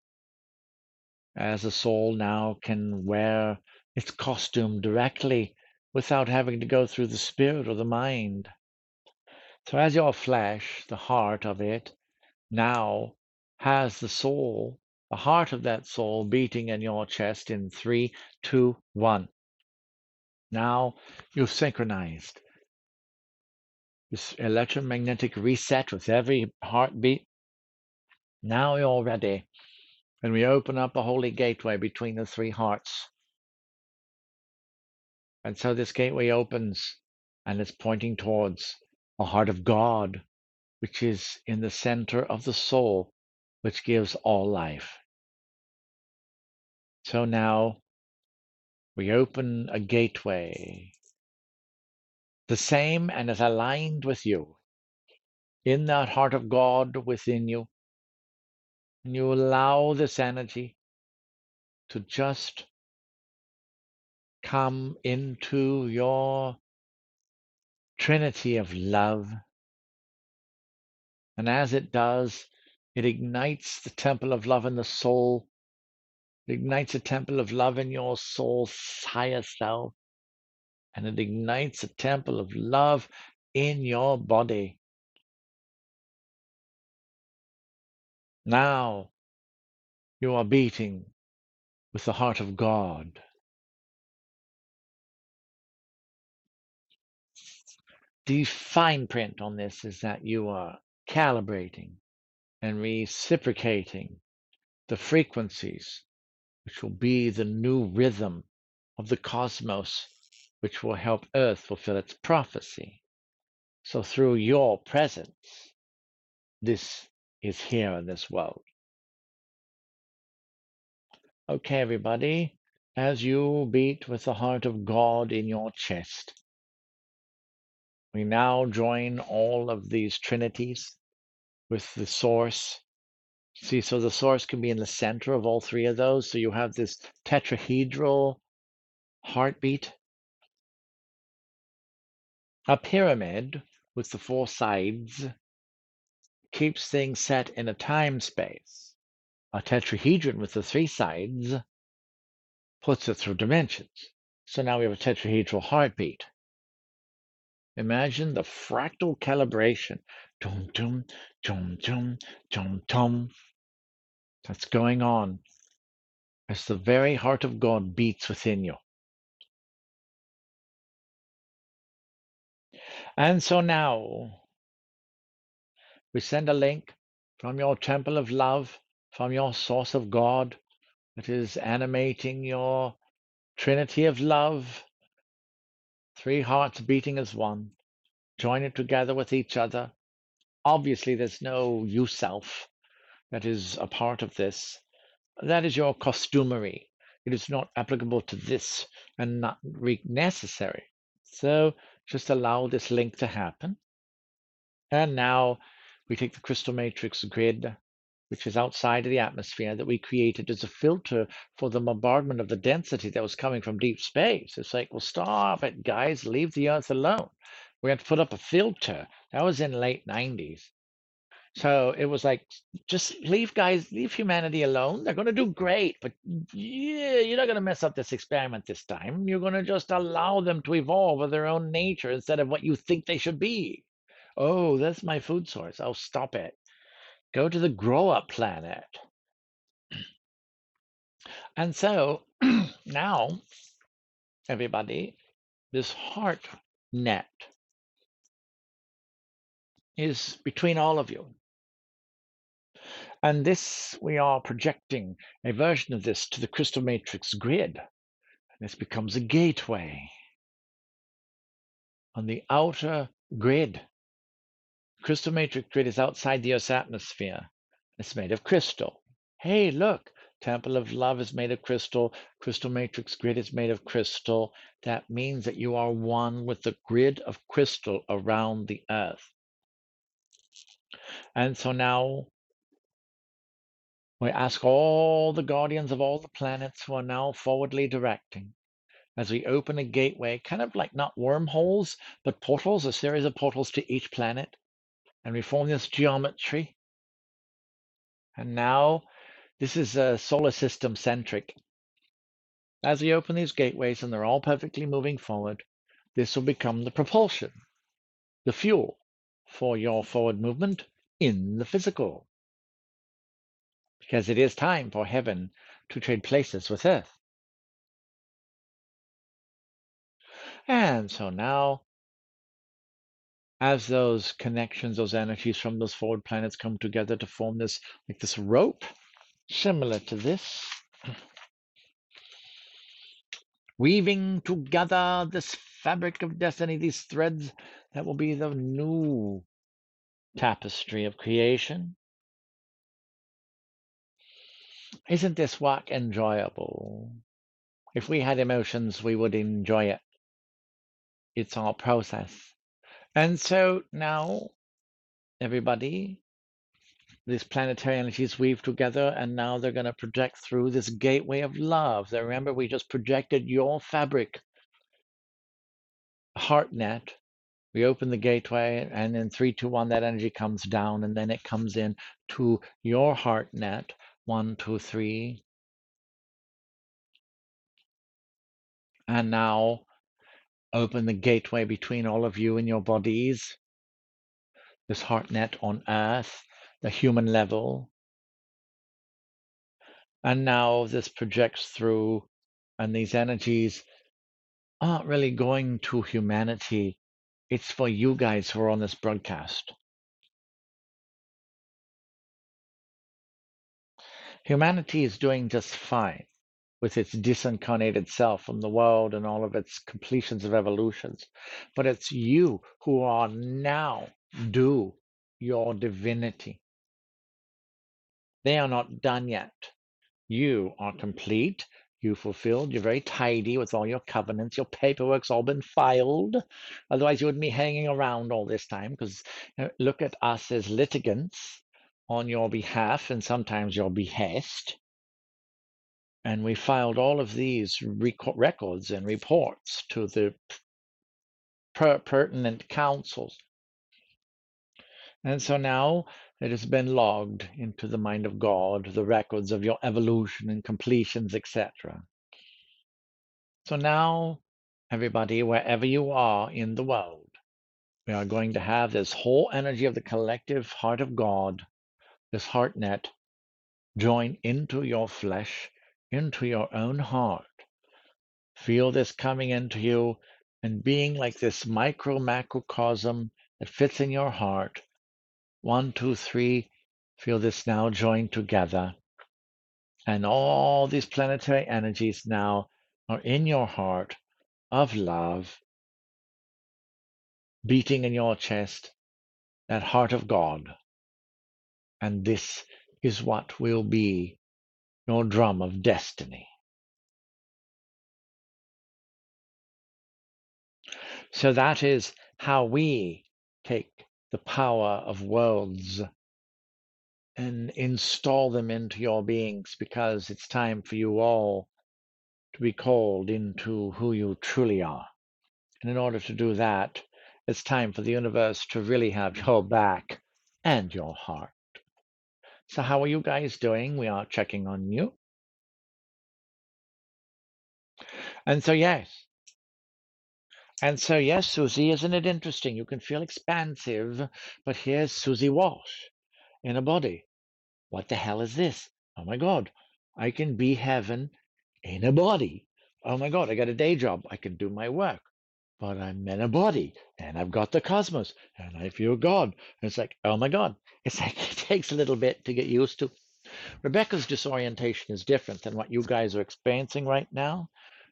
as the soul now can wear its costume directly without having to go through the spirit or the mind. So as your flesh, the heart of it, now has the soul, the heart of that soul beating in your chest in 3, 2, 1. Now you've synchronized this electromagnetic reset with every heartbeat. Now you're ready. And we open up a holy gateway between the 3 hearts. And so this gateway opens and it's pointing towards the heart of God, which is in the center of the soul, which gives all life. So now we open a gateway, the same and as aligned with you, in that heart of God within you. And you allow this energy to just come into your trinity of love. And as it does, it ignites the temple of love in the soul. It ignites a temple of love in your soul's higher self. And it ignites a temple of love in your body. Now you are beating with the heart of God. The fine print on this is that you are calibrating and reciprocating the frequencies, which will be the new rhythm of the cosmos, which will help Earth fulfill its prophecy. So through your presence, this is here in this world. Okay, everybody, as you beat with the heart of God in your chest, we now join all of these trinities with the source. See, so the source can be in the center of all three of those. So you have this tetrahedral heartbeat, a pyramid with the four sides keeps things set in a time space. A tetrahedron with the three sides puts it through dimensions. So now we have a tetrahedral heartbeat. Imagine the fractal calibration. Dum, dum, dum, dum, dum, dum. That's going on as the very heart of God beats within you. And so now we send a link from your temple of love, from your source of God that is animating your trinity of love, three hearts beating as one. Join it together with each other. Obviously, there's no you self that is a part of this. That is your costumery. It is not applicable to this and not necessary. So just allow this link to happen. And now we take the crystal matrix grid, which is outside of the atmosphere, that we created as a filter for the bombardment of the density that was coming from deep space. It's like, well, stop it, guys. Leave the Earth alone. We have to put up a filter. That was in late 90s. So it was like, just leave humanity alone. They're going to do great, but yeah, you're not going to mess up this experiment this time. You're going to just allow them to evolve of their own nature instead of what you think they should be. Oh, that's my food source. Oh, stop it. Go to the grow up planet. And so now, everybody, this heart net is between all of you. And this, we are projecting a version of this to the crystal matrix grid. This becomes a gateway on the outer grid. Crystal matrix grid is outside the Earth's atmosphere. It's made of crystal. Hey, look, Temple of Love is made of crystal. Crystal matrix grid is made of crystal. That means that you are one with the grid of crystal around the Earth. And so now we ask all the guardians of all the planets who are now forwardly directing as we open a gateway, kind of like not wormholes, but portals, a series of portals to each planet. And we form this geometry. And now this is solar system centric. As we open these gateways and they're all perfectly moving forward, this will become the propulsion, the fuel for your forward movement in the physical. Because it is time for heaven to trade places with Earth. And so now, as those connections, those energies from those forward planets come together to form this, like this rope, similar to this, weaving together this fabric of destiny, these threads that will be the new tapestry of creation. Isn't this work enjoyable? If we had emotions, we would enjoy it. It's our process. And so now, everybody, these planetary energies weave together, and now they're going to project through this gateway of love. So remember, we just projected your fabric, heart net. We open the gateway, and in 3, 2, 1, that energy comes down, and then it comes in to your heart net. 1, 2, 3. And now open the gateway between all of you and your bodies, this heart net on earth, the human level. And now this projects through, and these energies aren't really going to humanity. It's for you guys who are on this broadcast. Humanity is doing just fine with its disincarnated self from the world and all of its completions of evolutions. But it's you who are now due your divinity. They are not done yet. You are complete. You fulfilled. You're very tidy with all your covenants. Your paperwork's all been filed. Otherwise, you wouldn't be hanging around all this time because look at us as litigants on your behalf and sometimes your behest. And we filed all of these records and reports to the pertinent councils. And so now it has been logged into the mind of God, the records of your evolution and completions, etc. So now, everybody, wherever you are in the world, we are going to have this whole energy of the collective heart of God, this heart net, join into your flesh, into your own heart. Feel this coming into you and being like this macrocosm that fits in your heart. 1, 2, 3. Feel this now joined together. And all these planetary energies now are in your heart of love, beating in your chest, that heart of God. And this is what will be your drum of destiny. So that is how we take the power of worlds and install them into your beings, because it's time for you all to be called into who you truly are. And in order to do that, it's time for the universe to really have your back and your heart. So how are you guys doing? We are checking on you. And so, yes. And so, yes, Susie, isn't it interesting? You can feel expansive, but here's Susie Walsh in a body. What the hell is this? Oh my God, I can be heaven in a body. Oh my God, I got a day job. I can do my work, but I'm in a body and I've got the cosmos and I feel God. And it's like, oh my God, it's like it takes a little bit to get used to. Rebecca's disorientation is different than what you guys are experiencing right now.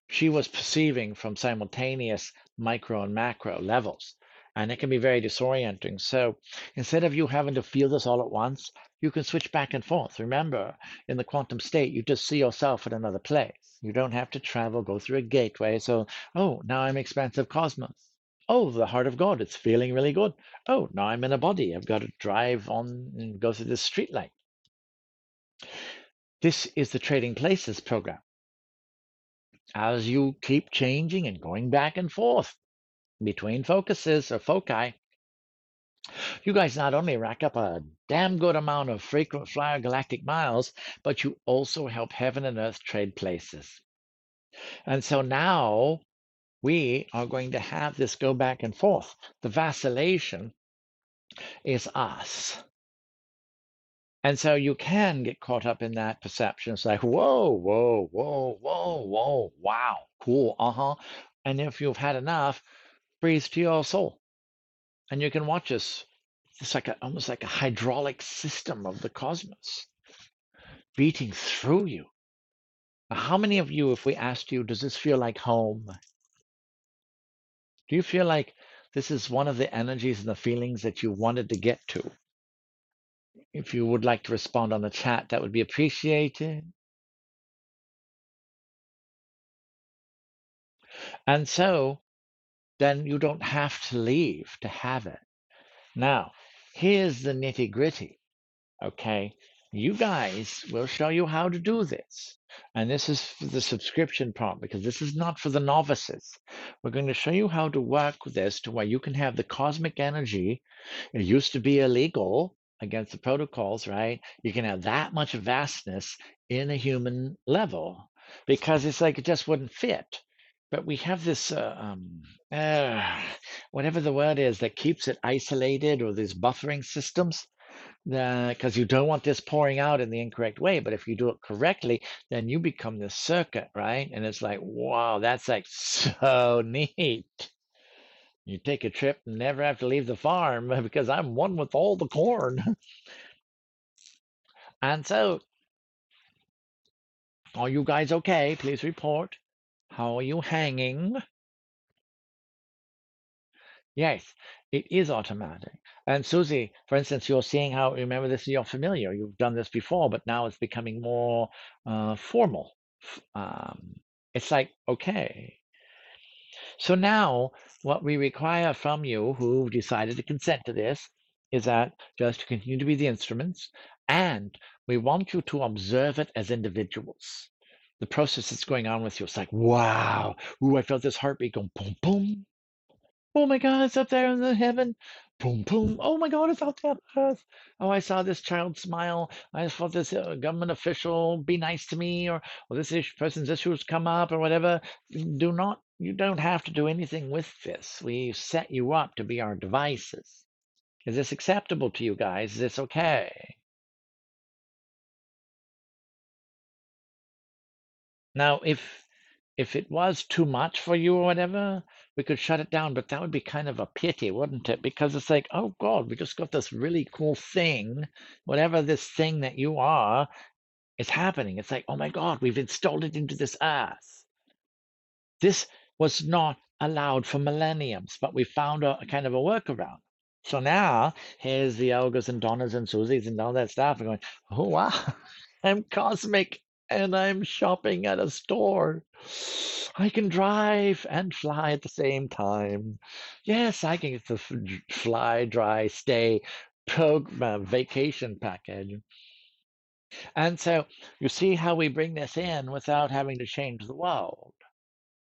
She was perceiving from simultaneous micro and macro levels, and it can be very disorienting. So instead of you having to feel this all at once, you can switch back and forth. Remember, in the quantum state, you just see yourself in another place. You don't have to travel, go through a gateway. So, oh, now I'm expansive cosmos. Oh, the heart of God, it's feeling really good. Oh, now I'm in a body. I've got to drive on and go through this street light. This is the Trading Places program. As you keep changing and going back and forth between focuses or foci, you guys not only rack up a damn good amount of frequent flyer galactic miles, but you also help heaven and earth trade places. And so now we are going to have this go back and forth. The vacillation is us. And so you can get caught up in that perception. It's like, whoa, whoa, whoa, whoa, whoa, wow, cool, And if you've had enough, breathe to your soul. And you can watch us. It's like almost like a hydraulic system of the cosmos beating through you. Now, how many of you, if we asked you, does this feel like home? Do you feel like this is one of the energies and the feelings that you wanted to get to? If you would like to respond on the chat, that would be appreciated. And so then you don't have to leave to have it. Now, here's the nitty gritty. Okay, you guys will show you how to do this. And this is for the subscription part because this is not for the novices. We're going to show you how to work with this to where you can have the cosmic energy. It used to be illegal against the protocols, right? You can have that much vastness in a human level because it's like it just wouldn't fit. But we have this, uh, whatever the word is, that keeps it isolated, or these buffering systems, because you don't want this pouring out in the incorrect way. But if you do it correctly, then you become this circuit, right? And it's like, wow, that's like so neat. You take a trip and never have to leave the farm because I'm one with all the corn. And so, are you guys okay? Please report. How are you hanging? Yes, it is automatic. And Susie, for instance, you're seeing how, remember this, you're familiar. You've done this before, but now it's becoming more formal. Um, it's like, okay. So now what we require from you who decided to consent to this is that just to continue to be the instruments, and we want you to observe it as individuals. The process that's going on with you, it's like, wow, ooh, I felt this heartbeat going boom, boom. Oh my God, it's up there in the heaven. Boom, boom. Oh my God, it's out there on earth. Oh, I saw this child smile. I felt this government official be nice to me, or this person's issues come up, or whatever. You don't have to do anything with this. We set you up to be our devices. Is this acceptable to you guys? Is this okay? Now, if it was too much for you or whatever, we could shut it down, but that would be kind of a pity, wouldn't it? Because it's like, oh God, we just got this really cool thing. Whatever this thing that you are is happening. It's like, oh my God, we've installed it into this earth. This was not allowed for millenniums, but we found a kind of a workaround. So now here's the Elgas and Donnas and Susies and all that stuff. And going, oh wow, I'm cosmic and I'm shopping at a store. I can drive and fly at the same time. Yes, I can get the fly, dry, stay program vacation package. And so you see how we bring this in without having to change the world,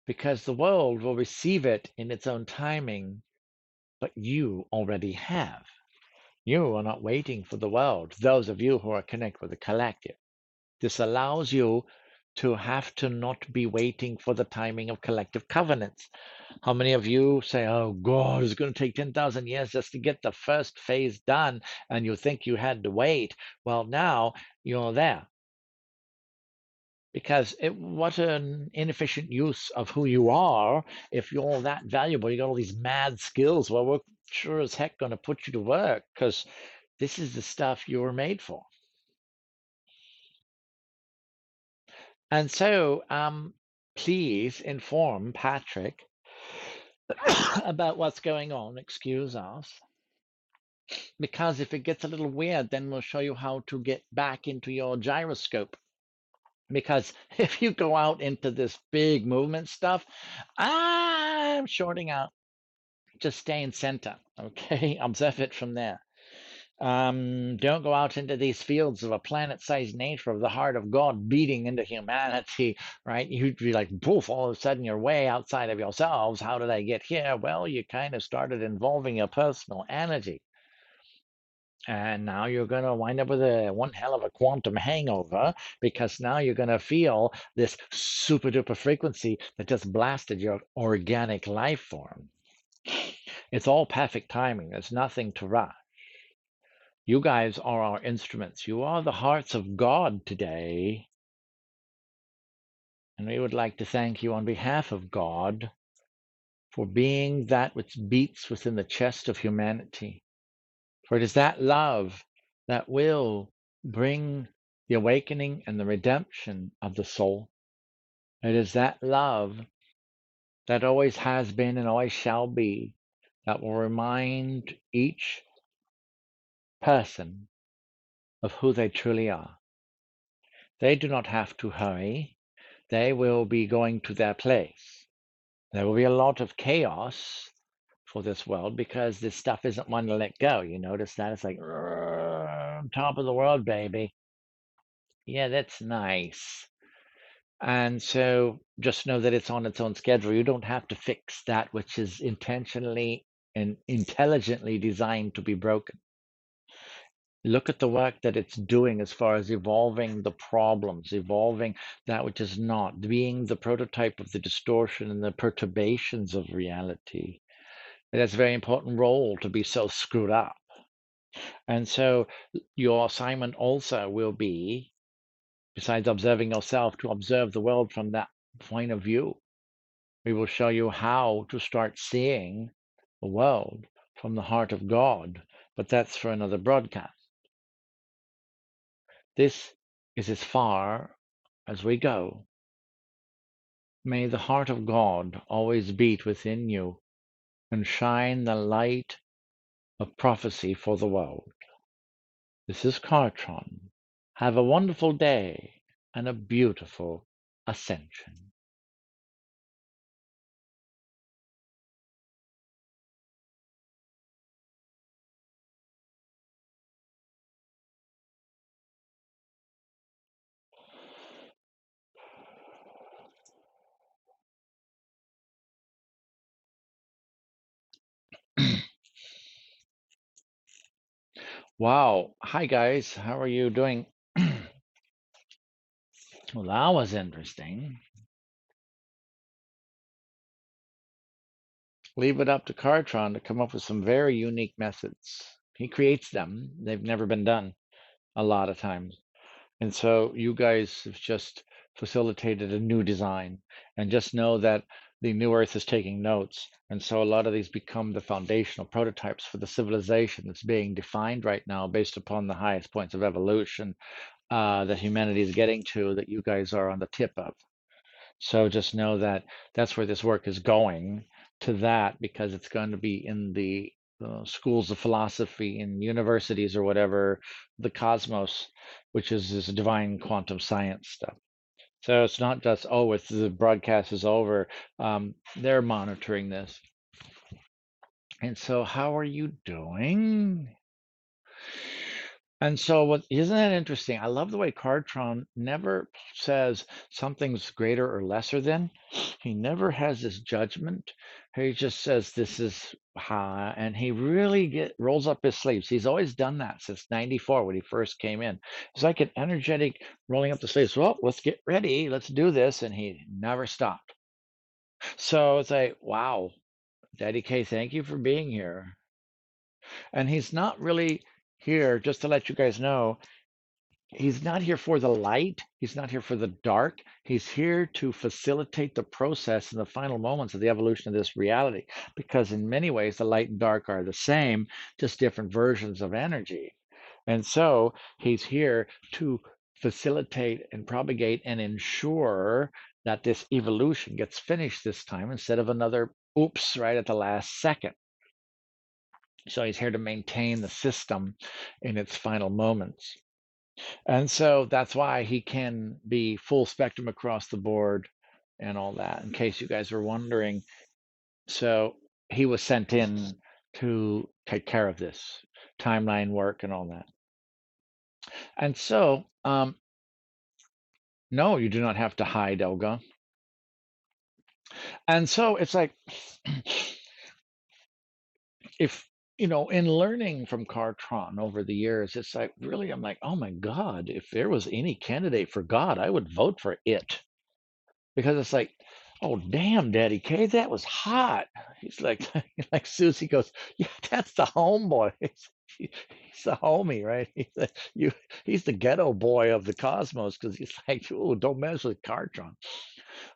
because the world will receive it in its own timing, but you already have. You are not waiting for the world, those of you who are connected with the collective. This allows you to have to not be waiting for the timing of collective covenants. How many of you say, oh God, it's going to take 10,000 years just to get the first phase done, and you think you had to wait? Well, now you're there. Because what an inefficient use of who you are if you're that valuable. You got all these mad skills. Well, we're sure as heck going to put you to work because this is the stuff you were made for. And so, please inform Patrick about what's going on. Excuse us. Because if it gets a little weird, then we'll show you how to get back into your gyroscope. Because if you go out into this big movement stuff, I'm shorting out. Just stay in center, okay? Observe it from there. Don't go out into these fields of a planet-sized nature of the heart of God beating into humanity, right? You'd be like, poof, all of a sudden you're way outside of yourselves. How did I get here? Well, you kind of started involving your personal energy. And now you're going to wind up with one hell of a quantum hangover because now you're going to feel this super duper frequency that just blasted your organic life form. It's all perfect timing. There's nothing to rush. You guys are our instruments. You are the hearts of God today. And we would like to thank you on behalf of God for being that which beats within the chest of humanity. For it is that love that will bring the awakening and the redemption of the soul. It is that love that always has been and always shall be that will remind each person of who they truly are. They do not have to hurry. They will be going to their place. There will be a lot of chaos for this world because this stuff isn't one to let go. You notice that? It's like, top of the world, baby. Yeah, that's nice. And so just know that it's on its own schedule. You don't have to fix that which is intentionally and intelligently designed to be broken. Look at the work that it's doing as far as evolving the problems, evolving that which is not, being the prototype of the distortion and the perturbations of reality. And that's a very important role to be so screwed up. And so your assignment also will be, besides observing yourself, to observe the world from that point of view. We will show you how to start seeing the world from the heart of God, but that's for another broadcast. This is as far as we go. May the heart of God always beat within you and shine the light of prophecy for the world. This is Kartron. Have a wonderful day and a beautiful ascension. Wow. Hi, guys. How are you doing? Well, that was interesting. Leave it up to Kartron to come up with some very unique methods. He creates them. They've never been done a lot of times. And so you guys have just facilitated a new design. And just know that the new Earth is taking notes. And so a lot of these become the foundational prototypes for the civilization that's being defined right now based upon the highest points of evolution that humanity is getting to, that you guys are on the tip of. So just know that that's where this work is going, to that, because it's going to be in the schools of philosophy in universities or whatever, the cosmos, which is this divine quantum science stuff. So it's not just, oh, if the broadcast is over, they're monitoring this. And so, how are you doing? And so, what isn't that interesting? I love the way Cardtron never says something's greater or lesser than. He never has this judgment. He just says this is high, and he really rolls up his sleeves. He's always done that since '94 when he first came in. It's like an energetic rolling up the sleeves. Well, let's get ready. Let's do this, and he never stopped. So it's like, wow, Daddy K, thank you for being here. And he's not really here, just to let you guys know, he's not here for the light. He's not here for the dark. He's here to facilitate the process in the final moments of the evolution of this reality. Because in many ways, the light and dark are the same, just different versions of energy. And so he's here to facilitate and propagate and ensure that this evolution gets finished this time instead of another oops right at the last second. So he's here to maintain the system in its final moments. And so that's why he can be full spectrum across the board and all that, in case you guys were wondering. So he was sent in to take care of this timeline work and all that. And so, no, you do not have to hide, Elga. And so it's like, if, in learning from Cartron over the years, it's like, really, I'm like, oh my God, if there was any candidate for God, I would vote for it. Because it's like, oh damn, Daddy K, that was hot. He's like, like Susie goes, yeah, that's the homeboy. He's the homie, right? He's the ghetto boy of the cosmos because he's like, oh, don't mess with Cartron.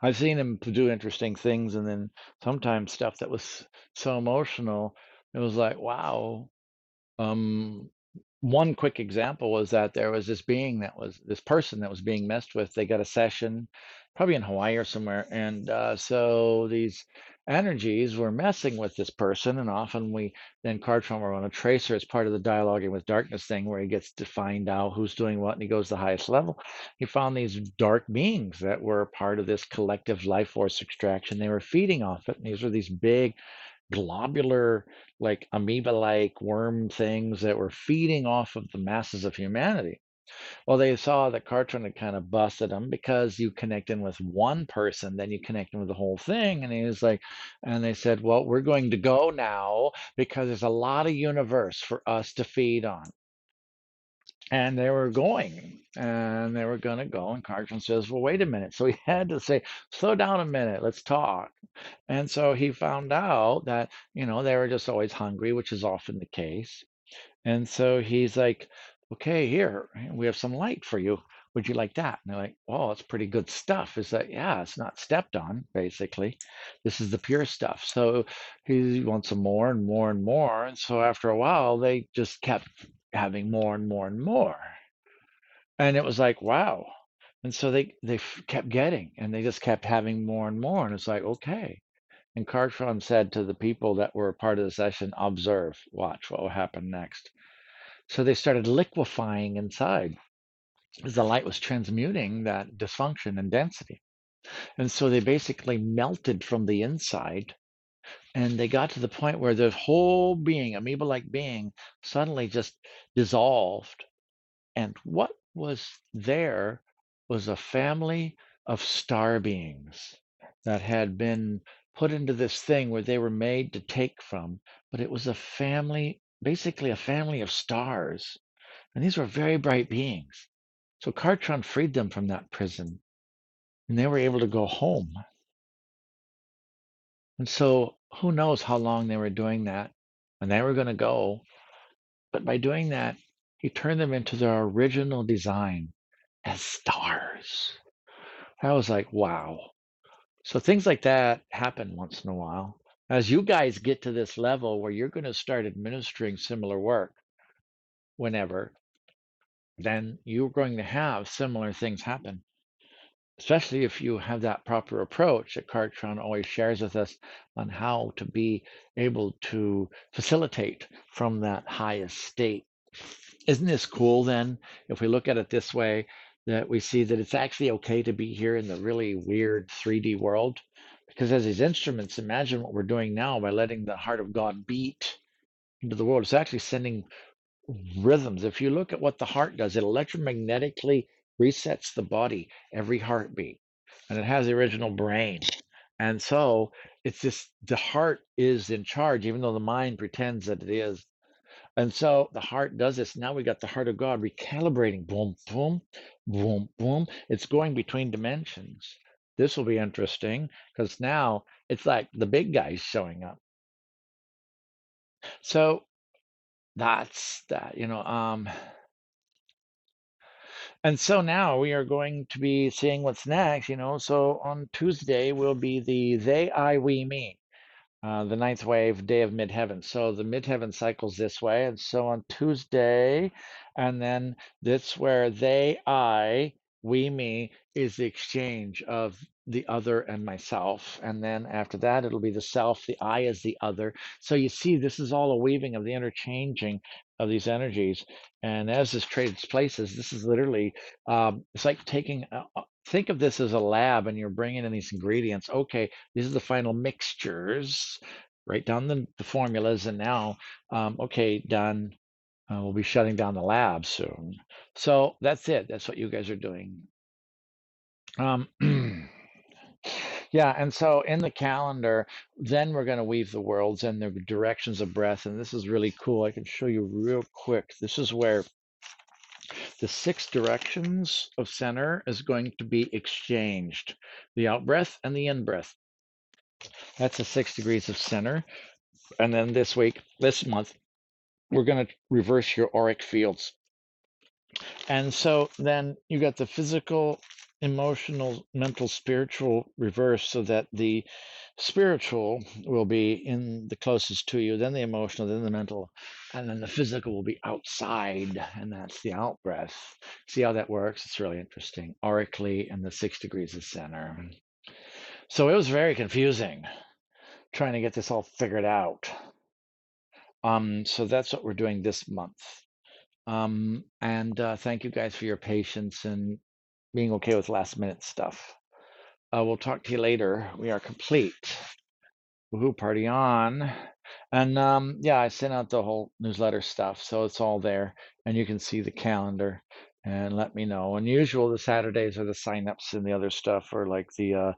I've seen him do interesting things, and then sometimes stuff that was so emotional. It was like, wow. Um, One quick example was that there was this person that was being messed with. They got a session, probably in Hawaii or somewhere, and so these energies were messing with this person, and often we then Kartron were on a tracer as part of the dialoguing with darkness thing, where he gets to find out who's doing what, and he goes to the highest level. He found these dark beings that were part of this collective life force extraction. They were feeding off it, and these were these big globular, like amoeba-like worm things that were feeding off of the masses of humanity. Well, they saw that Cartron had kind of busted him because you connect in with one person, then you connect in with the whole thing. And he was like, and they said, well, we're going to go now because there's a lot of universe for us to feed on. And they were going and they were going to go. And Cartron says, well, wait a minute. So he had to say, slow down a minute, let's talk. And so he found out that, they were just always hungry, which is often the case. And so he's like, okay, here, we have some light for you. Would you like that? And they're like, oh, it's pretty good stuff. Is that, yeah, it's not stepped on, basically. This is the pure stuff. So he wants some more and more and more. And so after a while, they just kept having more and more and more. And it was like, wow. And so they kept getting, and they just kept having more and more. And it's like, okay. And Cartron said to the people that were part of the session, observe, watch what will happen next. So they started liquefying inside as the light was transmuting that dysfunction and density. And so they basically melted from the inside, and they got to the point where the whole being, amoeba like being, suddenly just dissolved. And what was there was a family of star beings that had been put into this thing where they were made to take from, but it was a family, basically a family of stars. And these were very bright beings. So Cartron freed them from that prison, and they were able to go home. And so who knows how long they were doing that, and they were going to go. But by doing that, he turned them into their original design as stars. I was like, wow. So things like that happen once in a while. As you guys get to this level where you're going to start administering similar work whenever, then you're going to have similar things happen, especially if you have that proper approach that Cartron always shares with us on how to be able to facilitate from that highest state. Isn't this cool then, if we look at it this way, that we see that it's actually okay to be here in the really weird 3D world? Because as these instruments, imagine what we're doing now by letting the heart of God beat into the world. It's actually sending rhythms. If you look at what the heart does, it electromagnetically resets the body every heartbeat, and it has the original brain. And so it's just the heart is in charge, even though the mind pretends that it is. And so the heart does this. Now we got the heart of God recalibrating. Boom, boom, boom, boom. It's going between dimensions. This will be interesting because now it's like the big guys showing up. So that's that, and so now we are going to be seeing what's next. So on Tuesday will be the they, I, we, me, the ninth wave, day of midheaven. So the midheaven cycles this way. And so on Tuesday, and then that's where they, I, we, me is the exchange of the other and myself. And then after that, it'll be the self, the I is the other. So you see, this is all a weaving of the interchanging of these energies. And as this trades places, this is literally, it's like taking, think of this as a lab and you're bringing in these ingredients. Okay, these are the final mixtures. Write down the formulas, and now, okay, done. We'll be shutting down the lab soon. So that's it. That's what you guys are doing. Um, yeah, and so in the calendar, then we're going to weave the worlds and the directions of breath, and this is really cool. I can show you real quick. This is where the 6 directions of center is going to be exchanged: the out breath and the in breath. That's the 6 degrees of center. And then this month, we're going to reverse your auric fields. And so then you got the physical, emotional, mental, spiritual reverse, so that the spiritual will be in the closest to you, then the emotional, then the mental, and then the physical will be outside, and that's the out breath. See how that works? It's really interesting. Aurically and the 6 degrees of center. So it was very confusing. trying to get this all figured out. So that's what we're doing this month. And thank you guys for your patience and being okay with last minute stuff. We'll talk to you later. We are complete. Woohoo, party on. And yeah, I sent out the whole newsletter stuff, so it's all there, and you can see the calendar and let me know. And usual, the Saturdays are the signups, and the other stuff are like the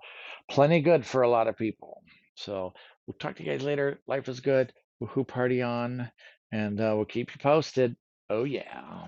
plenty good for a lot of people. So we'll talk to you guys later. Life is good. Woohoo, party on, and we'll keep you posted. Oh yeah.